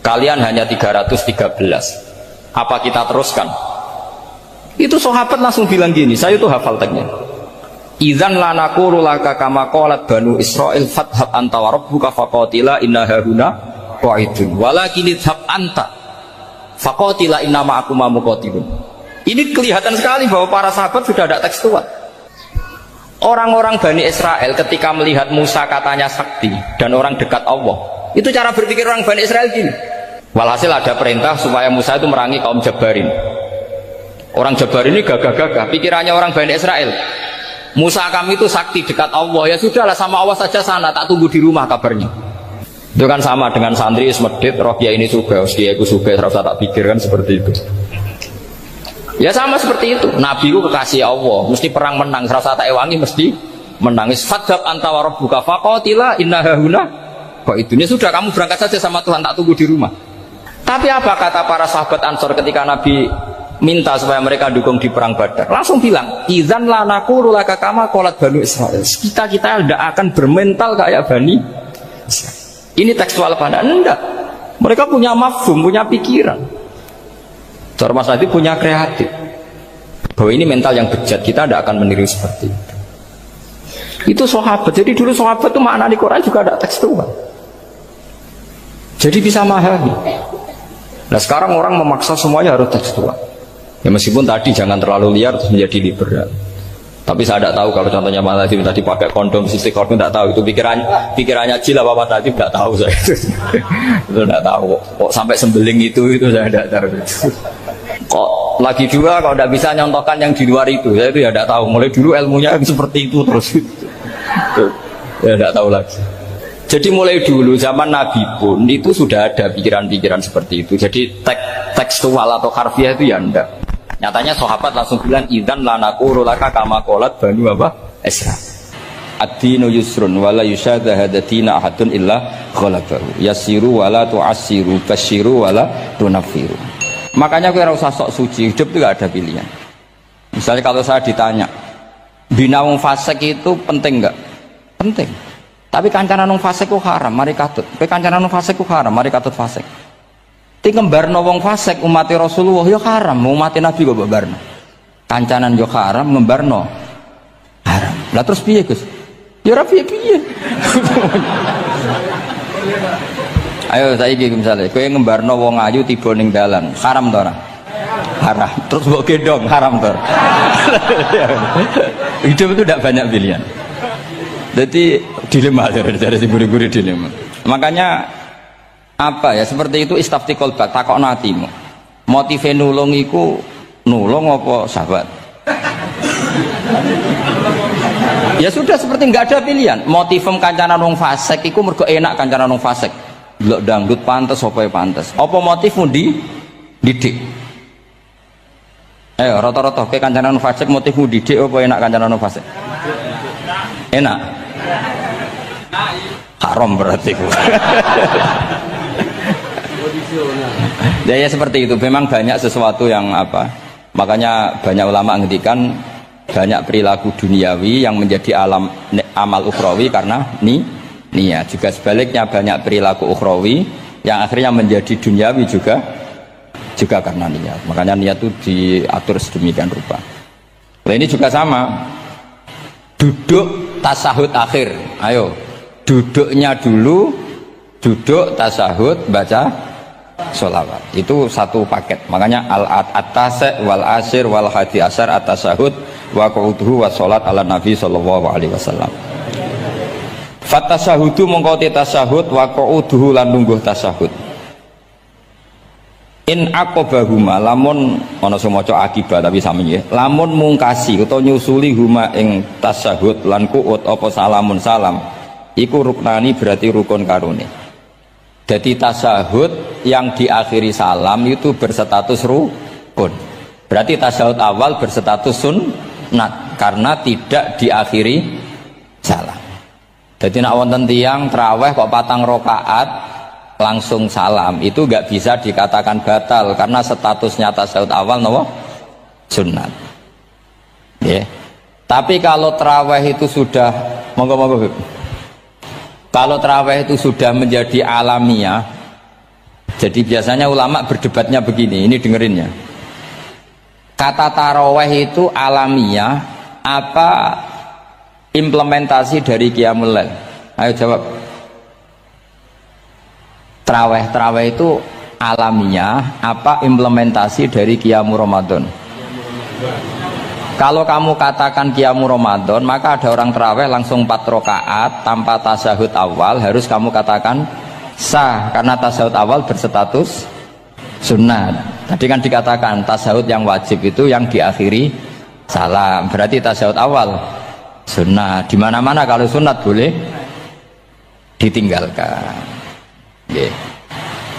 S2: kalian hanya 313, apa kita teruskan? Itu sahabat langsung bilang gini, saya itu hafal teksnya, idzan la naqulu laka kama qalat banu Israil fathab anta wa rabbuka faqatila inna hahuna qa'idun walakin idhab anta faqatila inna ma'akum muqatilun. Ini kelihatan sekali bahwa para sahabat sudah ada tekstual. Orang-orang Bani Israel ketika melihat Musa katanya sakti dan orang dekat Allah, itu cara berpikir orang Bani Israel gini. Walhasil ada perintah supaya Musa itu merangi kaum Jabarin. Orang Jabarin ini gagah-gagah, pikirannya orang Bani Israel, Musa kami itu sakti dekat Allah, ya sudahlah sama Allah saja sana, tak tunggu di rumah kabarnya. Itu kan sama dengan santri Ismedit, Rohya ini juga, Kiaiku juga, serasa tak pikir kan seperti itu. Ya sama seperti itu. Nabi itu kekasih Allah, mesti perang menang, serasa tak ewangi mesti menangis. Fadhab anta wa rabbuka faqatila inna hahuna qa'idun. Sudah kamu berangkat saja sama Tuhan, tak tunggu di rumah. Tapi apa kata para sahabat Ansor ketika Nabi minta supaya mereka dukung di perang Badar? Langsung bilang, idzan la naqulu laka kama qalat banu Israil. Kita tidak akan bermental kayak Bani Israil. Ini tekstual pada enggak. Mereka punya mafhum, punya pikiran. Cara Mas Adi punya kreatif. Bahwa ini mental yang bejat, kita tidak akan meniru seperti itu. Itu sahabat. Jadi dulu sahabat itu makna di Quran juga ada tekstual. Jadi bisa memahami. Nah sekarang orang memaksa semuanya harus tekstual. Ya meskipun tadi jangan terlalu liar terus menjadi liberal. Tapi saya tidak tahu kalau contohnya Mas Adi tadi pakai kondom, sisi kordon, tidak tahu itu pikirannya Jil apa Mas Adi, tidak tahu saya. Itu tidak tahu. Kok sampai sembeling itu saya tidak tahu. Kok lagi juga kalau tidak bisa nyontohkan yang di luar itu, saya itu ya tidak tahu. Mulai dulu ilmunya seperti itu terus. Ya tidak tahu lagi. Jadi mulai dulu zaman Nabi pun itu sudah ada pikiran-pikiran seperti itu. Jadi tekstual atau harfiah itu ya enggak. Nyatanya sahabat langsung bilang idzan la naqulu laka kama qalat banu Isra. Ad-dinu yusrun wala yusyadha hadatina ahadun illa ghalabahu. Yasiru wala tu'assiru basyiru wala tunaffiru. Makanya kowe ora usah sok suci, hidup itu gak ada pilihan. Misalnya kalau saya ditanya, bina wong fasik itu penting enggak? Penting. Tapi kancanan wong fasik ku haram, mari katut. Kowe kancanan wong fasik ku haram, mari katut fasik. Ti ngembarno wong fasik umat Rasulullah ya haram, umat Nabi kok mbarno. Kancanan yo haram, ngembarno haram. Lah terus piye, Gus? Ya ora piye-piye. Ayo saiki misalnya kowe ngembarno wong ayu tiba ning dalan, haram to ora? Haram. Terus mbok gendong, haram to. Hidup itu tidak banyak pilihan. Jadi dilema dari guru-guru dilema. Makanya apa ya seperti itu istafti kolbak takok natimu. Motive nulung iku nulung apa sahabat? Ya sudah seperti nggak ada pilihan. Motivem kancanan wong fasik iku mergo enak kancanan wong fasik. Delok dangdut pantes apa pantes. Apa motifmu didik? Ayo rata-rata ke kancanan wong fasik motifmu didik apa enak kancanan wong fasik? Enak. Haram berarti. Ya seperti itu. Memang banyak sesuatu yang apa? Makanya banyak ulama ngendikan banyak perilaku duniawi yang menjadi amal ukhrawi karena niat. Juga sebaliknya banyak perilaku ukhrawi yang akhirnya menjadi duniawi juga juga karena niat. Makanya niat itu diatur sedemikian rupa. Nah, ini juga sama. Duduk tasahud akhir. Ayo, duduknya dulu, duduk tasahud, baca sholawat. Itu satu paket. Makanya al-atasek wal asir wal hadi asar at-tasahud wa qu'uduhu wa sholat ala nabi sallallahu alaihi wasallam. Fatasahudu mongko tasahud wa qu'uduhu lan lungguh tasahud. In aqobahuma lamun ana sing maca akibat tapi sami nggih. Lamun mungkasi utawa nyusuli huma ing tasahud lan qu'ud apa salamun salam iku ruknani berarti rukun karone. Jadi tasahud yang diakhiri salam itu berstatus rukun. Berarti tasahud awal berstatus sunnat karena tidak diakhiri salam. Jadi nak wonten tiyang traweh kok 4 rakaat langsung salam itu nggak bisa dikatakan batal karena statusnya tasawuf awal nopo sunnat. Yeah. Tapi kalau taraweh itu sudah monggo kalau taraweh itu sudah menjadi alamiah, jadi biasanya ulama berdebatnya begini, ini dengerinnya. Kata taraweh itu alamiah apa implementasi dari qiyamul lail? Ayo jawab. Terawih itu alamiah apa implementasi dari Qiyamul Ramadan? Kalau kamu katakan Qiyamul Ramadan, maka ada orang terawih langsung 4 rakaat tanpa tasahud awal, harus kamu katakan sah karena tasahud awal berstatus sunnat. Tadi kan dikatakan tasahud yang wajib itu yang diakhiri salam, berarti tasahud awal sunnat. Di mana-mana kalau sunnat boleh ditinggalkan. Yeah.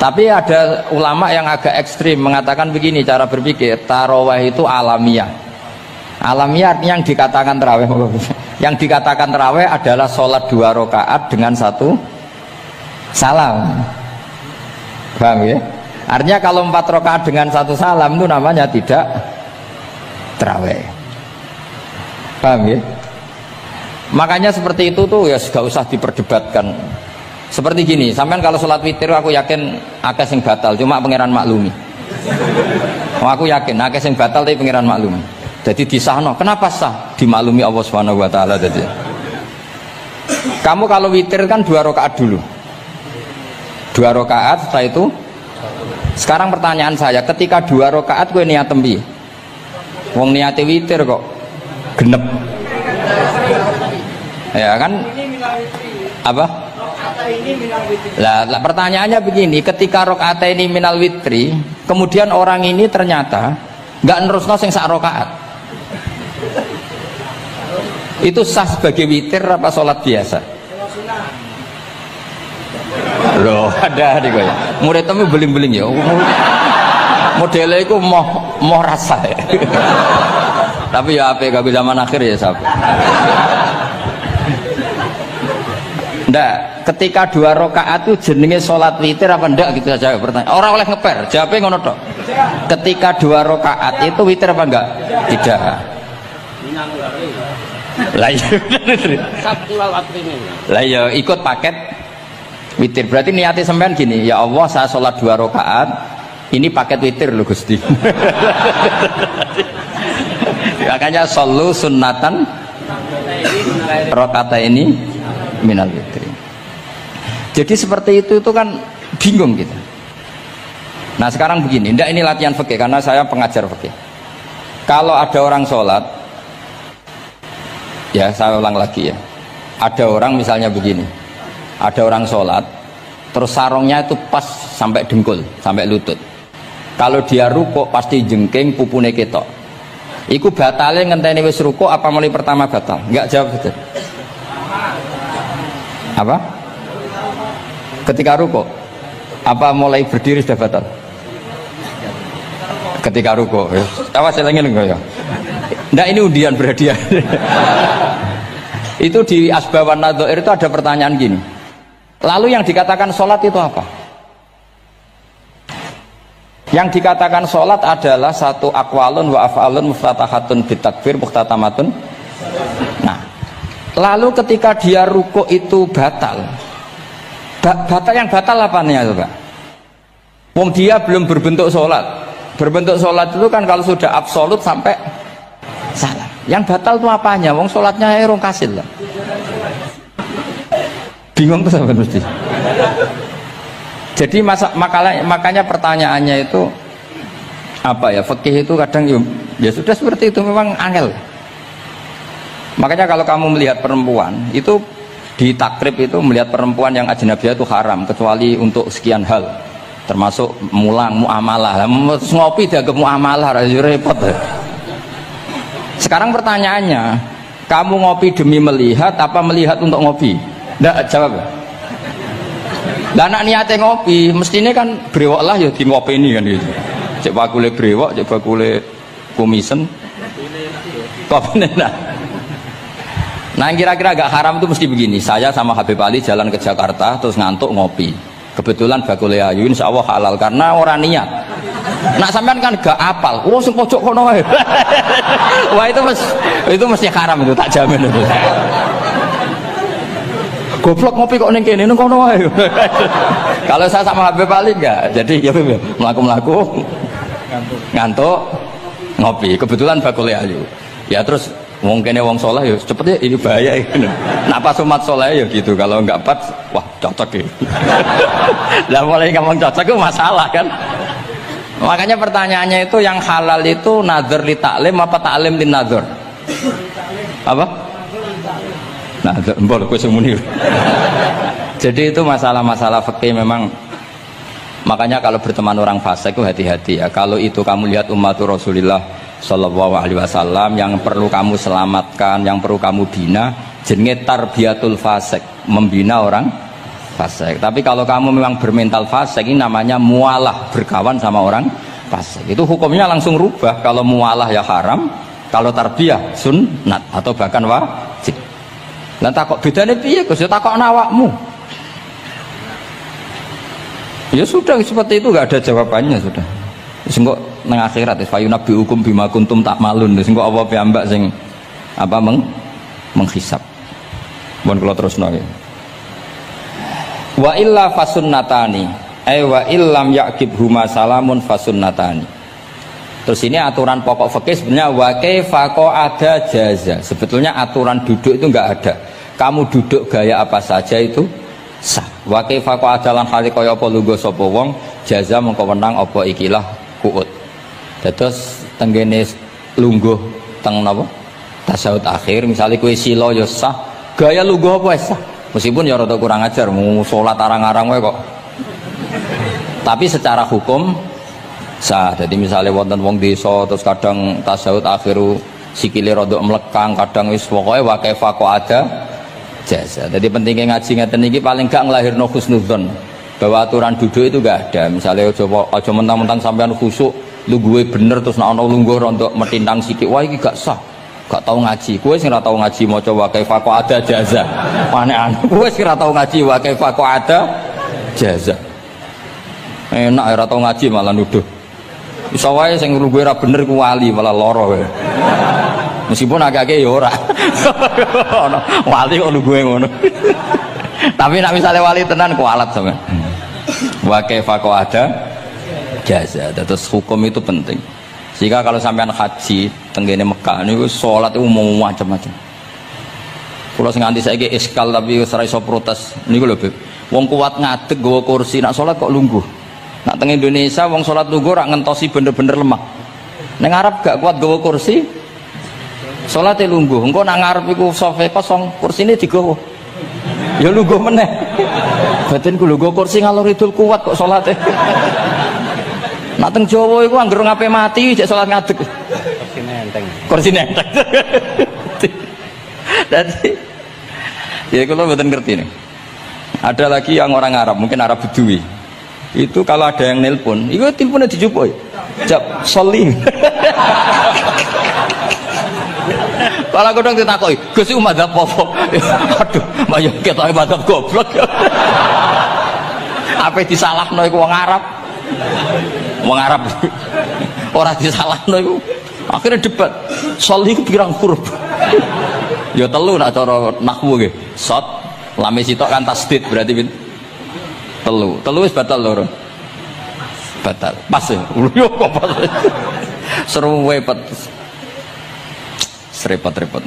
S2: Tapi ada ulama yang agak ekstrim mengatakan begini cara berpikir, tarawih itu alamiah. Alamiah artinya yang dikatakan tarawih, yang dikatakan tarawih adalah sholat 2 rakaat dengan 1 salam. Paham ya? Artinya kalau 4 rakaat dengan 1 salam itu namanya tidak tarawih. Paham ya? Makanya seperti itu tuh ya gak usah diperdebatkan. Seperti gini, sampean kalau sholat witir aku yakin akeh sing batal, cuma pangeran maklumi. Aku yakin akeh sing batal tapi pangeran maklumi. Jadi disahno, kenapa sah? Dimaklumi Allah Subhanahu wa taala tadi. Kamu kalau witir kan 2 rakaat dulu. 2 rakaat setelah itu. Sekarang pertanyaan saya, ketika 2 rakaat kowe niat tembi. Wong niate witir kok genep. Ya kan? Apa? Lah pertanyaannya begini, ketika rakaat ini minal witri, kemudian orang ini ternyata nggak nerusno sing sak rakaat, itu sah sebagai witir apa sholat biasa? Loh ada nih gue, murid temu beling-beling ya, modelnya itu mau rasa ya. Tapi ya apa gak zaman akhir ya sahabat. Ndak, ketika 2 rakaat itu jenenge sholat witir apa ndak gitu saja pertanyaan. Orang oleh ngeper, jawabnya ngono tok. Ketika 2 rakaat itu witir apa enggak? Tidak. Lah ya ikut paket witir. Berarti niatnya sampean gini, ya Allah saya sholat 2 rakaat, ini paket witir loh Gusti. Makanya shollu sunnatan rakaat ini minal witri. Jadi seperti itu kan bingung kita. Nah sekarang begini, ndak ini latihan fikih karena saya pengajar fikih. Kalau ada orang sholat, ya saya ulang lagi ya. Ada orang misalnya begini, ada orang sholat, terus sarungnya itu pas sampai dengkul, sampai lutut. Kalau dia rukuk pasti jengking pupune ketok. Iku batale ngenteni wis rukuk apa mulai pertama batal? Enggak jawab betul. Apa? Ketika rukuk apa mulai berdiri sudah batal? Ketika rukuk. Awas elengin enggak ya? Ndak ini undian berhadiah. Itu di Asbawan Nadhair itu ada pertanyaan gini. Lalu yang dikatakan sholat itu apa? Yang dikatakan sholat adalah satu aqwalun wa af'alun muftatahatun bitakbir muhtatamatun. Nah, lalu ketika dia rukuk itu batal. Batal yang batal apa nih coba? Wong dia belum berbentuk sholat.
S3: Berbentuk sholat itu kan kalau sudah absolut sampai salah. Yang batal itu apanya? Wong sholatnya erong kasil lah. Bingung tuh sampai mesti. Jadi makanya pertanyaannya itu apa ya? Fikih itu kadang ya sudah seperti itu, memang angel. Makanya kalau kamu melihat perempuan itu di takrib itu melihat perempuan yang ajnabiyah itu haram kecuali untuk sekian hal, termasuk muamalah. Ngopi dianggap muamalah, repot. Sekarang pertanyaannya, kamu ngopi demi melihat apa melihat untuk ngopi? Nggak jawab. Lah anak niatnya ngopi, mestinya kan brewok lah ya di ngopi ini kan gitu. Cek bakule brewok, cek bakule kumisen. Kopi enak. Nah kira-kira agak haram itu mesti begini. Saya sama Habib Ali jalan ke Jakarta terus ngantuk ngopi. Kebetulan bakule ayu, insya Allah halal karena orang niat. Nak sampean kan gak apal. Oh sing pojok kono wae. Wah itu mesti haram itu, tak jamin itu. Goblok ngopi kok ning kene ning kono wae. Kalau saya sama Habib Ali enggak. Jadi ya mlaku-mlaku ngantuk ngopi. Kebetulan bakule ayu. Ya terus mungkin wong soleh ya cepet ya ini bahaya ini. Nak pas umat soleh ya gitu, kalau enggak pas wah cocok ya. Lah mulai ngomong cocok itu masalah kan. Makanya pertanyaannya itu yang halal itu nazar li taklim apa taklim li nazar? Apa? Nazar mbol kowe sing muni. Jadi itu masalah-masalah fikih memang. Makanya kalau berteman orang fasik itu hati-hati ya. Kalau itu kamu lihat umatur Rasulullah Sallallahu Alaihi Wasallam yang perlu kamu selamatkan, yang perlu kamu bina, jenenge tarbiyatul fasik, membina orang fasik. Tapi kalau kamu memang bermental fasik, ini namanya mualah, berkawan sama orang fasik. Itu hukumnya langsung rubah. Kalau mualah ya haram, kalau tarbiyah sunnat atau bahkan wajib. Lah takok bedane piye Gus? Ya takok awakmu. Ya sudah seperti itu, enggak ada jawabannya sudah. Sengko nang akhirat fayunabi hukum bima kuntum tak malun. Sengko apa piyambak sing apa menghisab. Mohon kula terusno ya. Wa illa fasunnatani ay wa illam yaqib huma salamun fasunnatani. Terus ini aturan pokok fikih sebenarnya wa kaifa ada jaza. Sebetulnya aturan duduk itu enggak ada. Kamu duduk gaya apa saja itu sah. Wa kaifa ada lan hale kaya apa lungguh sapa wong jaza mengko wenang apa ikilah kuut. Terus tenggene lungguh teng napa? Tasawuf akhir misalnya kue silo ya sah. Gaya lungguh apa sah? Meskipun ya rada kurang ajar mau salat arang-arang wae kok. Tapi secara hukum sah. Jadi misalnya wonten wong desa terus kadang tasawuf akhiru sikile rada mlekang, kadang wis pokoke wa kaifa ada jasa. Jadi pentingnya ngaji ngeten iki paling gak nglahirno husnudzon. Bahwa aturan duduk itu gak ada. Misalnya aja mentang-mentang sampean khusuk lungguhe bener terus nek ana lungguh rontok metintang sithik wah iki gak sah. Gak tau ngaji. Kowe sing ora tau ngaji maca wa kaifa ada jaza. Aneh-aneh. Kowe sing ora tau ngaji wa kaifa ada jaza. Enak ora tau ngaji malah nuduh. Iso wae sing lungguhe ora bener ku wali malah lara wae. Meskipun agak-agak ya ora. Wali kok lungguhe ngono. Tapi nek misale wali tenan kualat sampean. Wa kaifa ada jaza. Terus hukum itu penting. Sehingga kalau sampean haji tenggene Mekah niku salat itu umum macam-macam. Kula sing nganti saiki iskal tapi wis ora iso protes niku lho, Beb. Wong kuat ngadeg nggawa kursi nak salat kok lungguh. Nak teng Indonesia wong salat lungguh ora ngentosi bener-bener lemah. Ning Arab gak kuat nggawa kursi. Salate lungguh. Engko nak ngarep iku sofa kosong, kursine digawa. Ya lungguh meneh. Batinku lho nggawa kursi ngalor idul kuat kok salate. Nak teng Jawa iku anggere ngape mati jek salat ngadeg. Kursine enteng. Kursine enteng. Dadi ya kula mboten ngerti nih. Ada lagi yang orang Arab, mungkin Arab Bedui. Itu kalau ada yang nelpon, itu teleponnya dijupuk. Jap soling. Kalau aku dong ditakoki, Gus iku madzhab apa? Aduh, mbak yo ketoke madzhab goblok. Apa disalahno iku wong Arab? Wong Arab ora disalahno iku. Akhirnya debat. Sholih ku pirang huruf? Ya telu nak cara nahwu nggih. Shot, lame sitok kan tasdid berarti telu. Telu wis batal loro.
S2: batal. Pas ya. Yo kok pas. Seru repot. Serepot-repot.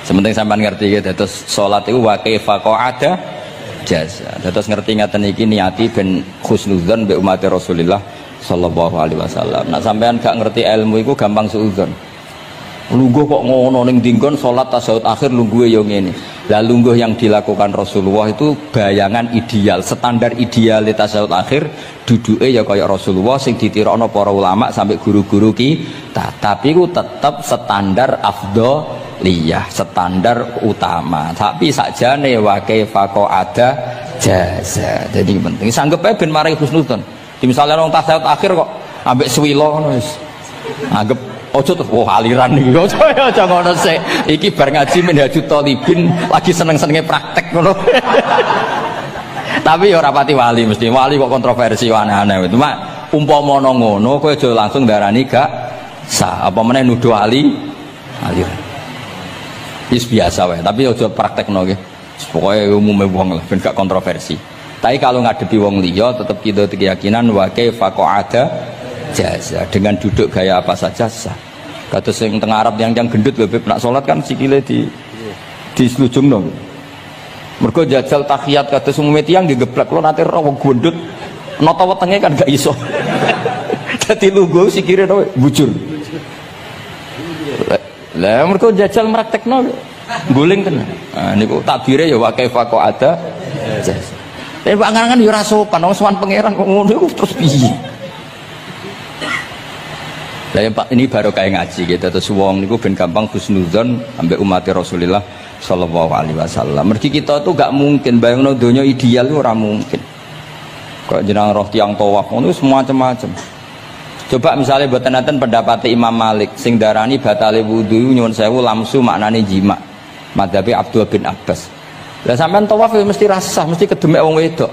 S2: Sementing sampean ngerti ya, terus salat iku wa kaifa qa'ada jaza. Terus ngerti ngaten iki niati ben husnudzon mbek umat Rasulullah sallallahu alaihi wasallam. Nah sampean gak ngerti ilmu iku gampang suudzon. Lungguh kok ngono ning dinggon salat tasyahud akhir lungguhe yo ngene. Lah lungguh yang dilakukan Rasulullah itu bayangan ideal, standar ideal tasyahud akhir duduke ya kaya Rasulullah sing ditirokno para ulama sampai guru-guru kita. Tapi ku tetap standar afdhaliyah, standar utama. Tapi sakjane wa kaifa qa'ada jaza. Jadi penting sanggep ae ben maring husnudzon. Di misalnya wong tasyahud akhir kok ambek swilo ngono wis. Anggap ojo tuh, aliran nih, ojo ngono sih. Iki bar ngaji Minhajut Thalibin lagi seneng-senenge praktek ngono. Tapi ya rapati wali mesti wali kok kontroversi aneh-aneh. Cuma umpama ngono, kowe aja langsung darani gak sah. Apa meneh nuduh aliran. Wis biasa wae, tapi aja praktekno nggih. Pokoke umume wong lah ben gak kontroversi. Tapi kalau ngadepi wong liya tetep kita keyakinan wa kaifa qa'ada jaza, dengan duduk gaya apa saja sah. Kados sing teng Arab yang gendut lho Beb, nak salat kan sikile di selujungno. Mergo jajal tahiyat kados umume tiyang nggih geblek kula nate ora wong gendut nata wetenge kan gak iso. Dadi lungguh sikire to bujur. Lah mergo jajal praktekno guling tenan. Nah niku takbire ya wa kaifa qa'ada jaza. Tapi angan-angan ya ora sopan wong sowan pangeran kok ngono iku terus piye? Lah ya Pak, ini baru kayak ngaji gitu. Terus wong niku ben gampang husnudzon ambek umat Rasulullah sallallahu alaihi wasallam. Mergi kita tuh gak mungkin bayangno donya ideal itu ora mungkin. Kok jeneng roh tiyang tawaf ngono semacam-macam. Coba misalnya mboten enten pendapat Imam Malik sing darani batale wudu nyuwun sewu lamsu maknane jima. Madzhabe Abdul bin Abbas. Lah sampean tawaf mesti rasah, mesti kedemek wong wedok.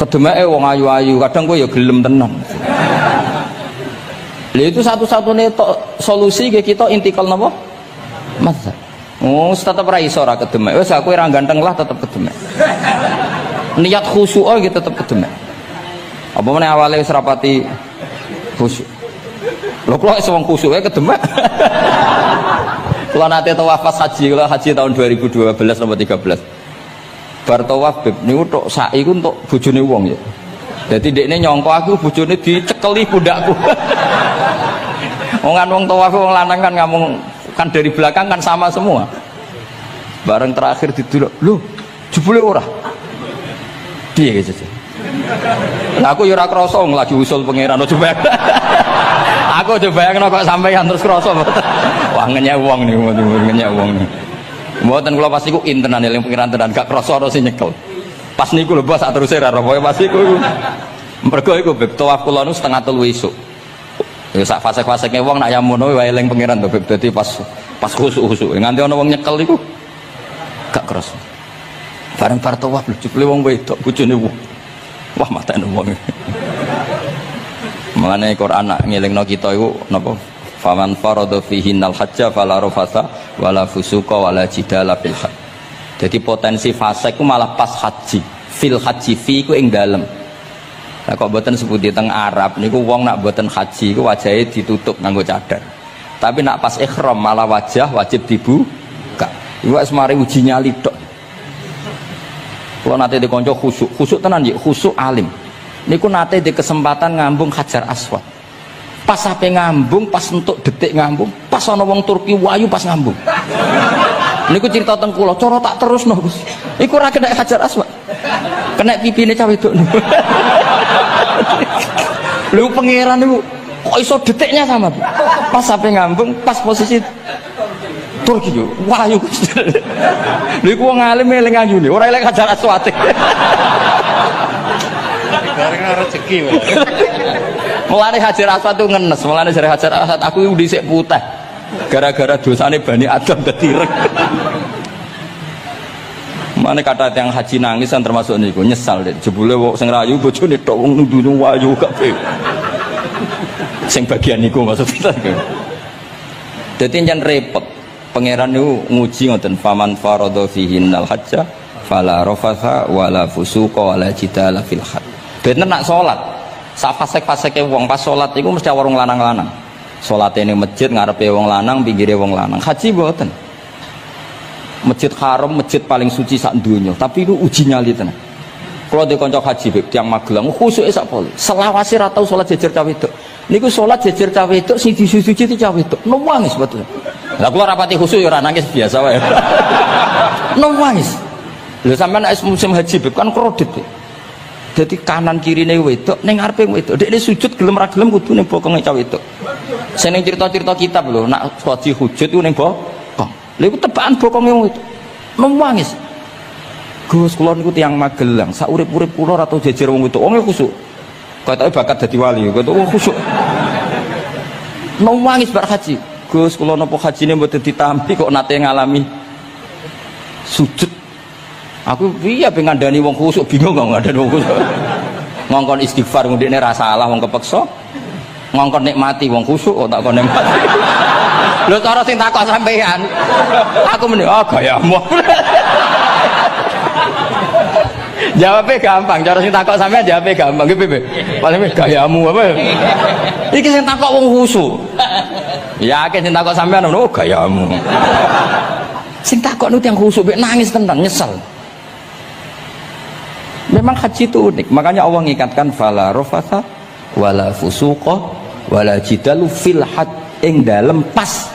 S2: Kedemeke wong ayu-ayu, kadang kowe ya gelem tenan. Lha itu satu-satunya solusi ke kita intikal napa? Mazhab. Oh, tetep ra iso ra kedemek. Wis aku ora ganteng lah tetep kedemek. Niat khusyuk gitu tetep kedemek. Apa meneh awale wis rapati khusyuk. Lho kok wis wong khusyuke kedemek. Kula nate tawaf pas haji, kula haji tahun 2012 nomor 13. Bar tawaf Beb niku tok sak iku entuk bojone wong ya. Jadi dekne nyongko aku bojone dicekeli pundakku. Wong tawaf wong lanang kan ngomong kan dari belakang kan sama semua. Bareng terakhir didelok, lho, jebule ora. Piye gitu. Nah, aku ya ora krasa lagi usul pangeran coba. Aku coba bayangno kok sampeyan terus krasa. Wah ngenyek wong niku, ngenyek wong niku. Mboten kula pasti ku intenan eling pangeran tenan gak krasa ora sing nyekel. Pas niku lho bos sak teruse ra rokoe pas iku. Mergo iku Beb tawaf kula nu setengah 3 esuk. Ya sak fase-faseke wong nak yamono wae eling pangeran to Beb. Dadi pas khusuk-khusuk nganti ana wong nyekel iku gak kerasa. Bareng bar tawaf lho jebule wong wedok bojone wong. Wah matane wong. Mulane Quran nak ngelingno kita iku napa? Faman farada fihinnal hajja fala rafasa wala fusuqa wala jidala fil hajj. Jadi potensi fase ku malah pas haji. Fil haji fi ku ing dalem. Lah kok mboten sebuti teng Arab niku wong nak mboten haji ku wajahe ditutup nganggo cadar. Tapi nak pas ihram malah wajah wajib dibuka. Iku wis mari uji nyali tok. Kula nate dikonco khusuk. Khusuk tenan nggih, khusuk alim. Niku nate di kesempatan ngambung Hajar Aswad. Pas sampe ngambung, pas entuk detik ngambung, pas ana wong Turki wayu pas ngambung. Niku cerita teng kula, cara tak terusno Gus. Iku ora kena Hajar Aswad. Kena pipine cah wedok niku. Lho pangeran niku kok iso detiknya sama. Pas sampe ngambung, pas posisi Turki yo wayu Gus. Lha iku wong alim eling ayune, ora eling Hajar Aswad.
S4: Karena rezeki wae.
S2: Mulane Hajar Aswad itu ngenes, mulane jare Hajar Aswad aku dhisik putih. Gara-gara dosane Bani Adam dadi ireng. Mane kata yang haji nangis kan termasuk niku nyesal deh. Jebule wong sing rayu bojone tok wong nundune wayu kabeh. Sing bagian niku maksudnya. Dadi nyen repot. Pangeran niku nguji ngoten faman farada fihinnal hajja fala rafatha wala fusuqa wala jidala fil hajj. Bener nak salat Sak fasek-faseke wong pas salat iku mesti warung lanang-lanang. Salate ning masjid ngarepe wong lanang, pinggire wong lanang. Haji mboten. Masjid Haram, masjid paling suci sak donya, tapi itu uji nyali tenan. Kalau di kanca haji tiang Magelang khusuke sak pol. Selawase ra tau salat jejer cawe wedok. Niku salat jejer cawe wedok sing disuci ti cawe wedok. Nangis betul. Lah kula rapati khusus ya ora nangis biasa wae. Nangis. Lho sampean nek musim haji kan kredit. Jadi kanan kirine wedok ning ngarepe wedok. Dekne sujud gelem ra gelem kudu ning bokonge cawe wedok. Sing ning cerita-cerita kitab lho, nak haji hujud ku ning bokong. Lha iku tebakan bokonge wedok. Nangis. Gus kula niku tiyang Magelang, sak urip-urip kula ora tau jejer wong wedok. Wong khusuk. Katoke bakat dadi wali, kok khusuk. Nangis bar haji. Gus kula napa hajine mboten ditampi kok nate ngalami sujud. Aku piye ben ngandani wong khusuk bingung kok ngandani wong khusuk. Ngongkon istighfar ngundine ra salah wong kepeksa. Ngongkon nikmati wong khusuk kok tak kon nikmati. Lho cara sing takok sampean. Aku meni gayamu. Jawabnya gampang, cara sing takok sampean jawabnya gampang. Ki piye? Paling gayamu apa? Iki sing takok wong khusuk. Yakin sing takok sampean gayamu. Sing takok nu tiyang khusuk mek nangis tenan nyesel. Memang haji itu unik, makanya Allah ngikatkan fala rafasa wala fusuqa wala jidalu fil had ing dalem pas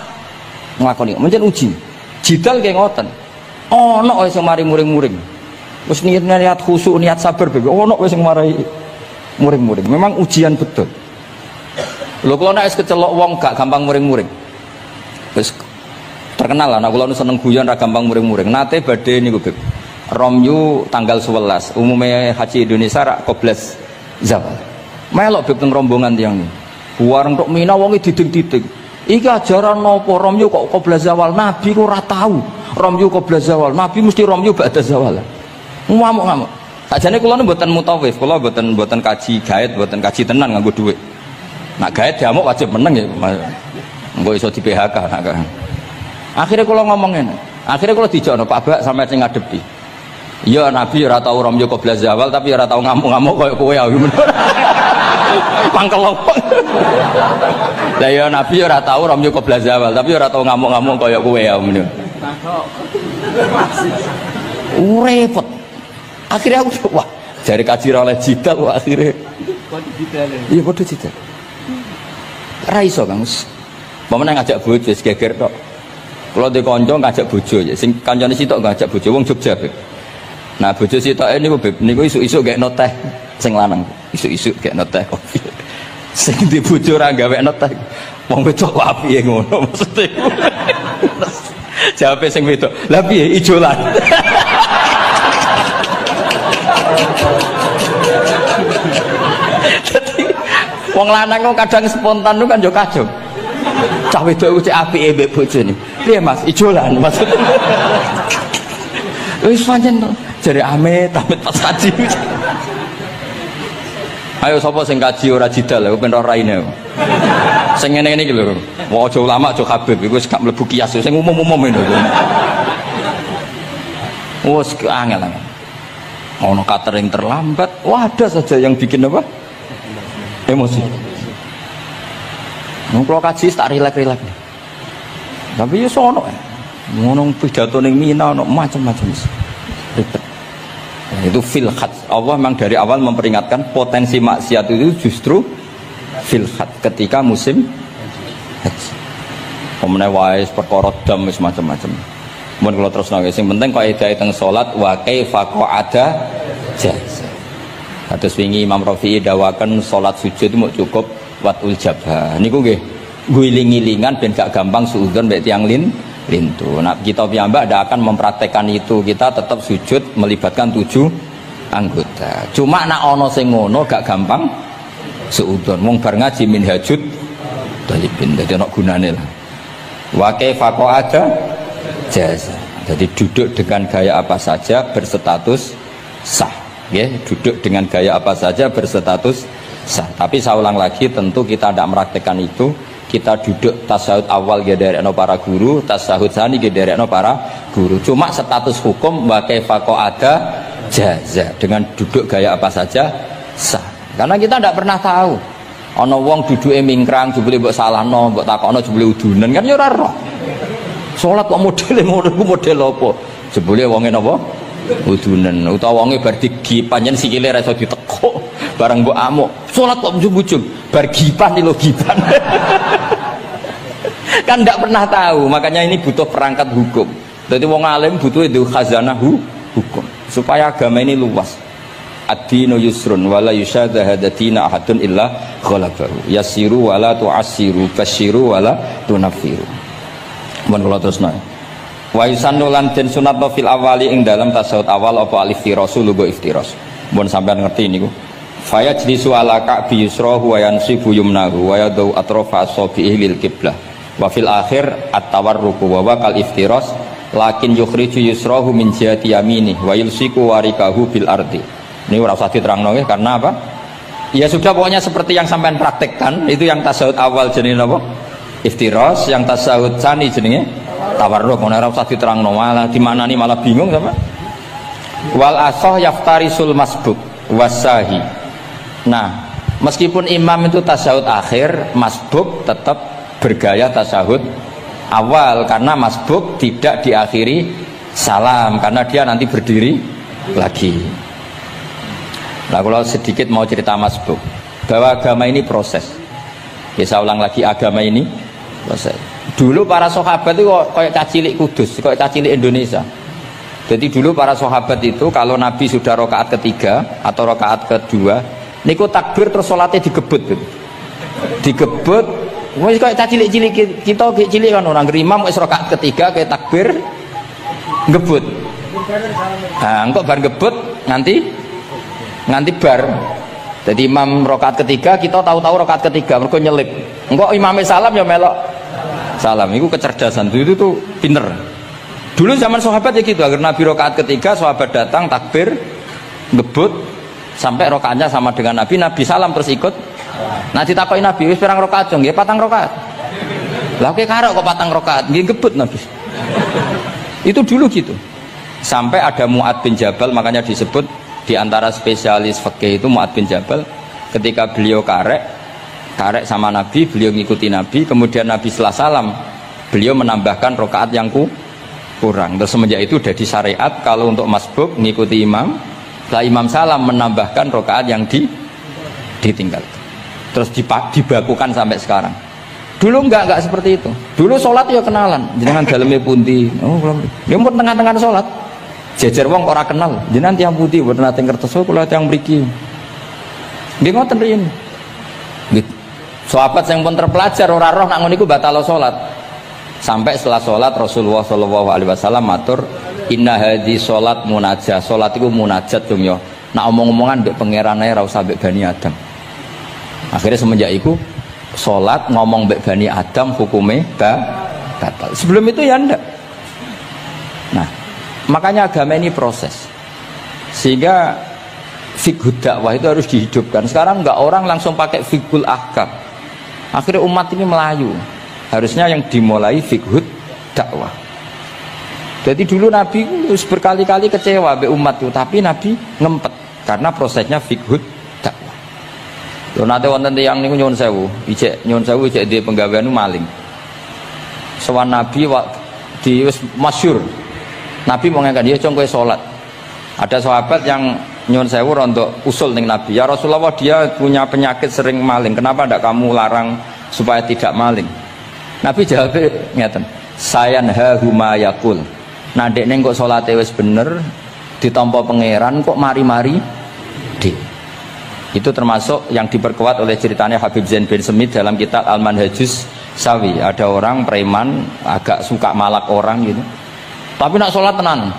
S2: nglakoni. Mencen uji. Jidal kaya ngoten. Ana wis mari muring-muring. Wis niat khusuk, niat sabar bebe. Ana wis mari muring-muring. Memang ujian betul. Lho kula nek wis kecelok wong gak gampang muring-muring. Wis terkenal lah nek kula seneng guyon ra gampang muring-muring. Nate badhe niku Beb. Romyu tanggal 11 umumnya haji Indonesia rak koblas zawal melok beb teng rombongan tiang ini buareng tok Mina wonge diding-diding iki ajaran nopo Romyu kok koblas zawal Nabi ku ora tau Romyu koblas zawal Nabi mesti Romyu ba'da zawal ngamuk-ngamuk sajane kula mboten mutawif kula mboten kaji gaet mboten kaji tenan nganggo dhuwit nak gaet diamuk wajib meneng ya engko iso di PHK akhirnya kula ngomong ngene akhirnya kula dijono Pak Bak sampe sing ngadepi. Ya Nabi ora tau Romyo koblas zawal tapi ora tau ngamuk-ngamuk koyo kowe ya. Pangkel opo. Lah ya Nabi ora tau Romyo koblas zawal tapi ora tau ngamuk-ngamuk koyo kowe ya. Repot. Akhirnya aku wah, jare kaji oleh jidal wah akhirnya. Iya padha jidal. Ra iso Kang. Pamane ngajak bojo geger tok. Kalau di kanca ngajak bojo ya, sing kancane sitok ngajak bojo wong Jogja. Nah bojo sitoke niku isuk-isuk gek noteh sing lanang. Isuk-isuk gek noteh kopi. Sing di bojo ora gawe noteh. Wong wedok apike ngono maksude. Jawabe sing wedok, "Lah piye ijolan?" Dadi wong lanang kok kadang spontan ku kan yo kacau. Cah wedok ku cek apike mbek bojone. Piye Mas, ijolan maksudnya. Wis pancen jare amit pas kaji. Ayo sapa sing kaji ora jidal lho ben ora raine. Sing ngene-ngene iki lho. Wong aja ulama aja Habib iku wis gak mlebu kias sing umum-umum ngono. Wes angel. Ono catering terlambat, wah ada saja yang bikin apa? Emosi. Kalau kaji tak rilek-rilek. Tapi ya sono ngono pidato ning Mina ono macam-macam. Ribet. Itu fil khat. Allah memang dari awal memperingatkan potensi maksiat itu justru fil khat ketika musim haji. Omne wae perkara dam wis macam-macam. Mun kula terusno sing penting kaidah teng salat wa kaifa qa'ada jaz. Kados wingi Imam Rafi'i dawaken salat sujud mau cukup watul jabah. Niku nggih guling-gilingan ben gak gampang suudzon mek tiyang lintu. Nah, kita piyambak ndak akan mempraktekkan itu. Kita tetap sujud melibatkan 7 anggota. Cuma nak ana sing ngono gak gampang suudzon. Wong bar ngaji minhajud talibin dadi ana gunane lah. Wa kaifa qa'ada jaz. Jadi duduk dengan gaya apa saja berstatus sah. Ya, duduk dengan gaya apa saja berstatus sah. Tapi saya ulang lagi, tentu kita tidak mempraktekkan itu. Kita duduk tasyahud awal gederekno para guru, tasyahud tsani gederekno para guru. Cuma status hukum wa kaifa qa'ada jaza. Dengan duduk gaya apa saja sah. Karena kita tidak pernah tahu. Ana wong duduke mingkrang jebule mbok salahno, mbok takokno jebule udunan kan ya ora roh. Salat kok modele ngono ku model apa? Jebule wonge napa? Udunan. Utawa wonge bar digipan yen sikile ra iso ditekuk, bareng mbok amuk. Salat kok ujug-ujug, bar gipan lho gipan. Kan tidak pernah tahu, makanya ini butuh perangkat hukum. Jadi wong alim butuh itu khazanah hukum supaya agama ini luas. Ad-dinu yusrun wala yusyadahadatina ahadun illa ghalabahu. Yassiru wala tu'assiru, basyiru wala tunaffiru. Mun kula terusno. Wa yusannu lan den sunatno fil awali ing dalam tasawuf awal apa al-iftirasu lugo iftiras. Mun sampean ngerti niku. Fayajlisu ala ka'bi yusrahu wa yansibu yumnahu wa yadau atrafa asabihi lil qiblah. Wa fil akhir at-tawarruku wa kal iftiras lakin yukhriju yusrahu min jihati yamini wa yulsiku warikahu bil ardi. Ini ora usah diterangno nggih karena apa? Ya sudah pokoknya seperti yang sampean praktekkan itu yang tasawuf awal jenenge napa? Iftiras, yang tasawuf tsani jenenge tawarruk. Ora usah diterangno malah dimanani malah bingung sama. Wal asah yaftarisul masbuk wasahi. Nah, meskipun imam itu tasawuf akhir, masbuk tetap bergaya tasawuf awal karena masbuk tidak diakhiri salam karena dia nanti berdiri lagi. Nah, kalau sedikit mau cerita masbuk bahwa agama ini proses. Ya, saya ulang lagi, agama ini proses. Dulu para sahabat itu kayak cacilik Kudus, kayak cacilik Indonesia. Jadi dulu para sahabat itu kalau Nabi sudah rakaat ketiga atau rakaat kedua, niku takbir terus sholatnya digebut gitu. Digebut, wis kayak cacilik-cilik kita cilik kan orang imam wis rakaat ketiga kayak takbir ngebut. Nah, engko bar ngebut nganti bar. Jadi imam rakaat ketiga kita tahu-tahu rakaat ketiga mergo nyelip. Engko imame salam ya melok salam. Itu kecerdasan itu tuh pinter. Dulu zaman sahabat ya gitu, agar Nabi rakaat ketiga sahabat datang takbir ngebut sampai rakaatnya sama dengan Nabi, Nabi salam terus ikut. Nah ditakoki Nabi wis pirang rakaat nggih? 4 rakaat. Lah kowe karo kok 4 rakaat nggih ngebut Nabi. Itu dulu gitu. Sampai ada Mu'ad bin Jabal, makanya disebut di antara spesialis fikih itu Mu'ad bin Jabal, ketika beliau karek sama Nabi, beliau ngikuti Nabi, kemudian Nabi setelah salam beliau menambahkan rakaat yang kurang. Terus semenjak itu jadi syariat kalau untuk masbuk ngikuti imam, setelah imam salam menambahkan rakaat yang ditinggalkan. Terus dibakukan sampai sekarang. Dulu enggak seperti itu. Dulu sholat ya kenalan, jenengan daleme pundi. Oh, belum. Ya pun tengah-tengah sholat. Jejer wong ora kenal, jenengan tiyang pundi mboten nate ngertos kula tiyang mriki. Nggih ngoten riyen. Nggih. Sahabat yang pun terpelajar ora roh nak ngono iku batal salat. Sampai setelah sholat Rasulullah SAW matur inna hadhi sholat munajat. Sholat itu munajat dong ya. Nak omong-omongan mbek pangeran ae ora usah mbek Bani Adam. Akhirnya semenjak itu sholat ngomong mbek Bani Adam hukumnya batal. Sebelum itu ya ndak. Nah, makanya agama ini proses. Sehingga fiqhud dakwah itu harus dihidupkan. Sekarang enggak orang langsung pakai fiqhul ahkam. Akhirnya umat ini melayu. Harusnya yang dimulai fiqhud dakwah. Jadi dulu Nabi berkali-kali kecewa be umat itu, tapi Nabi ngempet karena prosesnya fiqhud dakwah. Lho nate wonten tiyang niku nyuwun sewu, ijek di penggawean maling. Sowan Nabi di wis masyhur. Nabi mau ngangkat dia cong kowe salat. Ada sahabat yang nyuwun sewu rontok usul ning Nabi. Ya Rasulullah, dia punya penyakit sering maling. Kenapa ndak kamu larang supaya tidak maling? Nabi jawab ngeten, sayanha huma yaqul. Nah dekne kok salate wis bener ditampa pangeran kok mari-mari di. Itu termasuk yang diperkuat oleh ceritanya Habib Zain bin Semit dalam kitab Al-Manhajus Sawi. Ada orang preman agak suka malak orang gitu. Tapi nak salat tenan.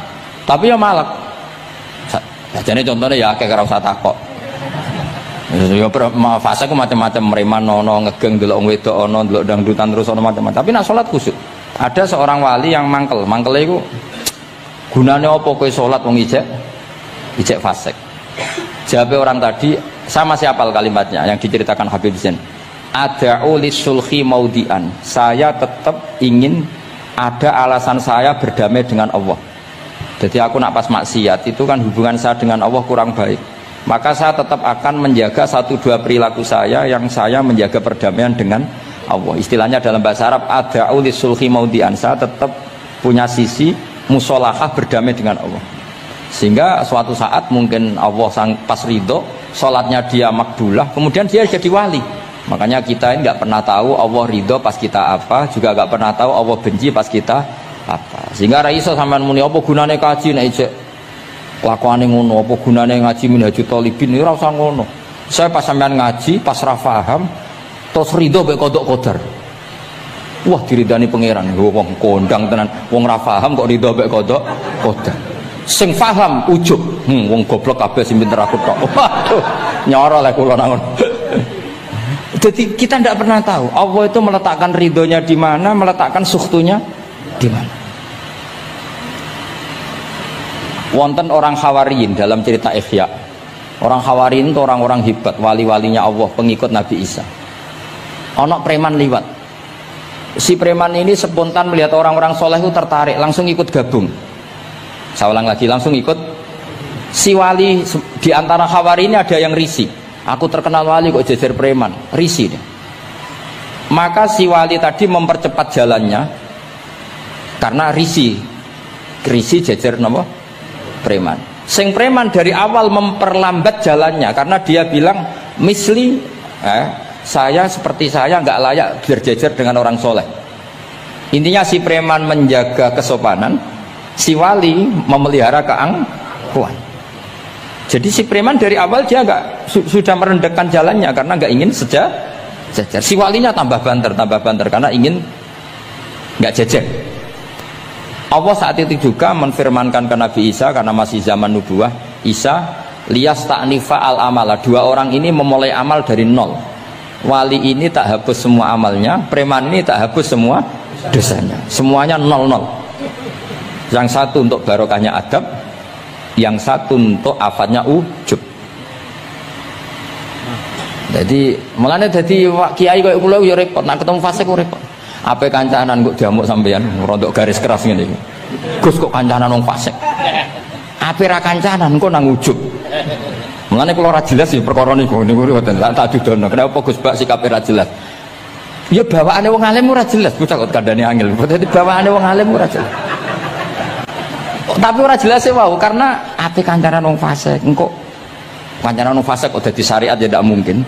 S2: Tapi ya malak. Jadi contohnya ya kayak ora usah takok. Ya fase ku macam-macam, preman ono ngegeng delok wong wedok ono delok dangdutan terus ono macam-macam. Tapi nak salat khusyuk. Ada seorang wali yang mangkele iku gunane apa kowe salat wong ijek fasik. Jawab orang tadi, sama siapal kalimatnya yang diceritakan Habib Zain. Ada'u lisulhi maudian. Saya tetap ingin ada alasan saya berdamai dengan Allah. Jadi aku nak pas maksiat itu kan hubungan saya dengan Allah kurang baik. maka saya tetap akan menjaga 1-2 perilaku saya yang saya menjaga perdamaian dengan Allah. Istilahnya dalam bahasa Arab, ada'u lisulhi maudi'an, saya tetap punya sisi musolahah berdamai dengan Allah. Sehingga suatu saat mungkin Allah pas ridho, sholatnya dia makbulah, kemudian dia jadi wali. Makanya kita ini nggak pernah tahu Allah ridho pas kita apa, juga nggak pernah tahu Allah benci pas kita apa. Sehingga raiso sampean muni apa gunane kaji nek ijek lakuane ngono, apa gunane ngaji Minhajul Thalibin ora usah ngono. Saya pas sampean ngaji, pas ra paham, terus ridho mek kodok kodar. Wah diridani pangeran, wong kondang tenan, wong ra paham kok ridho mek kodok kodar. Sing paham ujug, wong goblok kabeh sing pinter aku tok. Waduh, nyoro lek kula nang ngono. Jadi kita tidak pernah tahu Allah itu meletakkan ridhonya di mana, meletakkan sukhtunya di mana. Wonten orang Hawariyin dalam cerita Ihya. Orang Hawariyin itu orang-orang hebat, wali-walinya Allah, pengikut Nabi Isa. Ono preman liwat. Si preman ini spontan melihat orang-orang soleh itu tertarik, langsung ikut gabung. Saya ulang lagi, langsung ikut. Si wali di antara Hawariyin ada yang risih. Aku terkenal wali kok jejer preman, risih deh. Maka si wali tadi mempercepat jalannya karena risih jejer nama preman. Sing preman dari awal memperlambat jalannya karena dia bilang misli saya seperti saya nggak layak berjejer dengan orang soleh. Intinya si preman menjaga kesopanan, si wali memelihara keangkuhan. Jadi si preman dari awal dia sudah merendahkan jalannya karena nggak ingin sejajar. Si walinya tambah banter karena ingin nggak jejer. Allah saat itu juga menfirmankan ke Nabi Isa karena masih zaman nubuah, Isa liyas ta'nifa al amala, 2 orang ini memulai amal dari nol. Wali ini tak hapus semua amalnya, preman ini tak hapus semua dosanya, semuanya 0-0. Yang satu untuk barokahnya adab, yang satu untuk afatnya ujub. Jadi mulanya jadi kiai kayak kula ya repot, nak ketemu fasik kok repot. Apa kancanan kok diamuk sampean rodok garis keras ngene iki. Gus kok kancanan wong fasik. Apa ra kancanan kok nang ujub. Mulane kula ora jelas ya perkara niku mboten tak dudono. Kenapa Gus Bak sikape ra jelas? Ya bawaane wong alim ora jelas, bocah kok kandhane angel. Dadi bawaane wong alim ora jelas. Tapi ora jelas e wau karena apa kancanan wong fasik. Engko kancanan wong fasik kok dadi syariat ya ndak mungkin.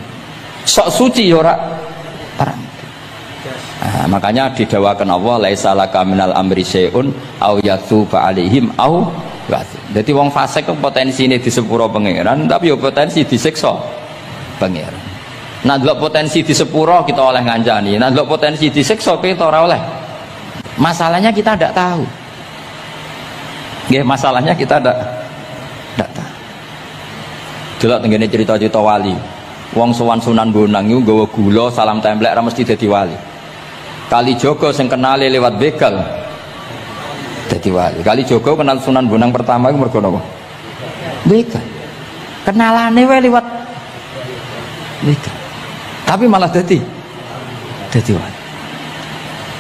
S2: Sok suci ya ora. Nah, makanya didawakan Allah laisa laka minal amri syai'un au yatuba alaihim au yatu. Jadi wong fasik itu potensine di sepuro pangeran tapi ya potensi disiksa pangeran. Nah ndelok potensi di sepuro kita oleh ngancani, nah ndelok potensi disiksa kita ora oleh. Masalahnya kita tidak tahu. Nggih, masalahnya kita tidak tahu. Delok tengene cerita-cerita wali. Wong sowan Sunan Bonang iku nggawa gula salam templek ra mesti dadi wali. Kali Jogo sing kenale lewat begal dadi wali. Kali Jogo kenal Sunan Bonang pertama iku mergo napa? Begal. Kenalane wae lewat begal. Tapi malah dadi wali.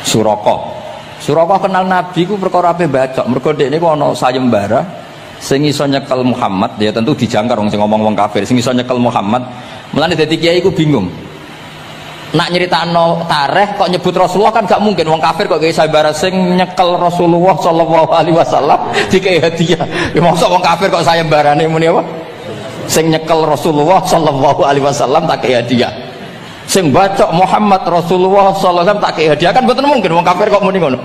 S2: Suraka kenal Nabi ku perkara ape bacok. Mergo dekne ku ana sayembara sing iso nyekel Muhammad, ya tentu dijangkar wong sing ngomong wong kafir. Sing iso nyekel Muhammad, mulane dadi kiai ku bingung. Nak nyeritakno tarikh kok nyebut Rasulullah kan gak mungkin wong kafir kok gawe sayembara sing nyekel Rasulullah sallallahu alaihi wasallam dikei hadiah. Ya mosok wong kafir kok sayembarane muni apa? Sing nyekel Rasulullah sallallahu alaihi wasallam tak kei hadiah. Sing bacok Muhammad Rasulullah sallallahu alaihi wasallam tak kei hadiah kan mboten mungkin wong kafir kok muni ngono.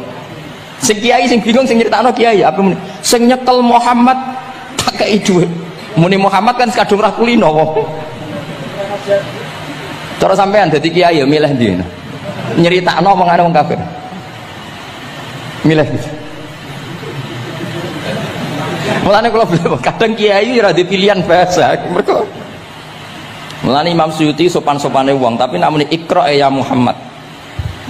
S2: Sing kiai sing bingung sing nyeritakno kiai apa muni? Sing nyekel Muhammad tak kei dhuwit. Muni Muhammad kan kadung ra kulino wong. Cara sampean dadi kiai ya milih ndi? Nyeritakno omongane wong kafir. Milih. Mulane kula kadang kiai ora di pilihan bahasa. Mergo mulane Imam Suyuti sopan-sopane wong, tapi nek muni Iqra ya Muhammad.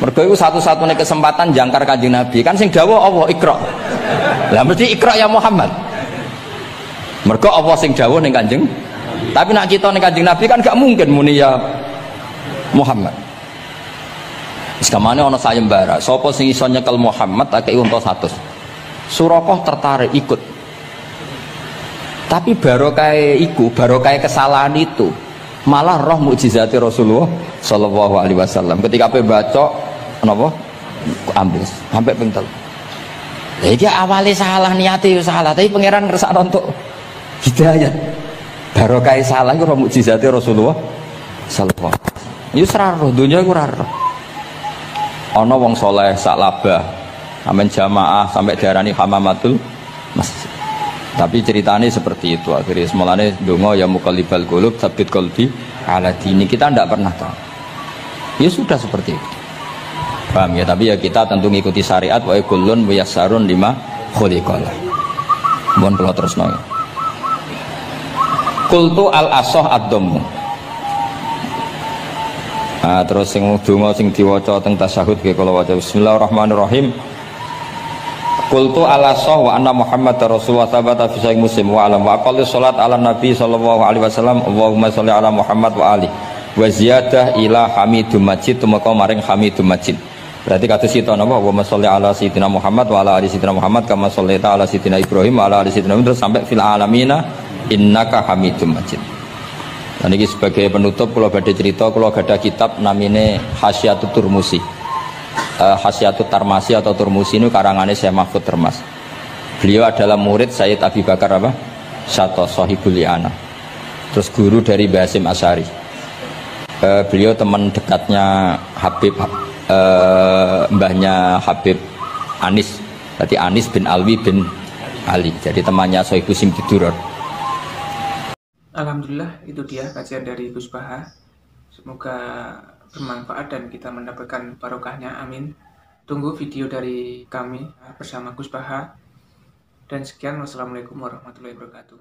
S2: Mergo iku satu-satunya kesempatan jangkar Kanjeng Nabi. Kan sing dawuh Allah Iqra. Lah mesti Iqra ya Muhammad. Mergo Allah sing dawuh ning Kanjeng. Tapi nek kita ning Kanjeng Nabi kan gak mungkin muni ya Muhammad. Sekamane ana sayembara, sapa sing iso nyekel Muhammad tak kei unta 100. Suraqah tertarik ikut. Tapi barokah iku, barokah kesalahan itu malah roh mukjizati Rasulullah sallallahu alaihi wasallam. Ketika ape baca napa ambil sampai pentel. Lah iki awale salah niate yo salah, tapi pangeran ngersakno untuk hidayah. Barokah salah iku roh mukjizati Rasulullah sallallahu alaihi wasallam. Yo seraro donya iku ora roh. Ana wong saleh sak labah, amen jamaah sampai diarani hamamatul masjid. Tapi ceritanya seperti itu. Akhirnya semulanya dongo ya muqallibal qulub tsabit qalbi ala dini. Kita tidak pernah tahu. Ya sudah seperti itu. Paham ya? Tapi ya kita tentu ngikuti syariat wa kullun muyassarun lima khuliqalah. Mohon kula terusno. Qultu al asah ad-dhamm. Terus sing donga sing diwaca teng tasyahud nggih kula waca bismillahirrahmanirrahim. Qultu ala sah wa anna Muhammad Rasulullah sabata fi sahih Muslim wa alam wa aqalli salat ala Nabi sallallahu alaihi wasallam Allahumma sholli ala Muhammad wa ali wa ziyadah ila Hamidum Majid tumeka maring Hamidum Majid. Berarti kados kita napa wa sholli ala sayyidina Muhammad wa ala ali sayyidina Muhammad kama shollaita ala sayyidina Ibrahim wa ala ali sayyidina terus sampai fil alamina innaka Hamidum Majid. Dan ini sebagai penutup kula badhe cerita kula gadah kitab namine Hasyatut Turmusi. Hasyatut Tarmasi atau Turmusi ini karangannya Syekh Mahfud Termas. Beliau adalah murid Sayyid Abi Bakar apa? Syato Sohibul Li'ana. Terus guru dari Basim Asyari. Beliau teman dekatnya Habib mbahnya Habib Anis. Berarti Anis bin Alwi bin Ali. Jadi temannya Sohibu Simtiduror.
S1: Alhamdulillah itu dia kajian dari Gus Baha. Semoga bermanfaat dan kita mendapatkan barokahnya, amin. Tunggu video dari kami bersama Gus Baha. Dan sekian, wassalamualaikum warahmatullahi wabarakatuh.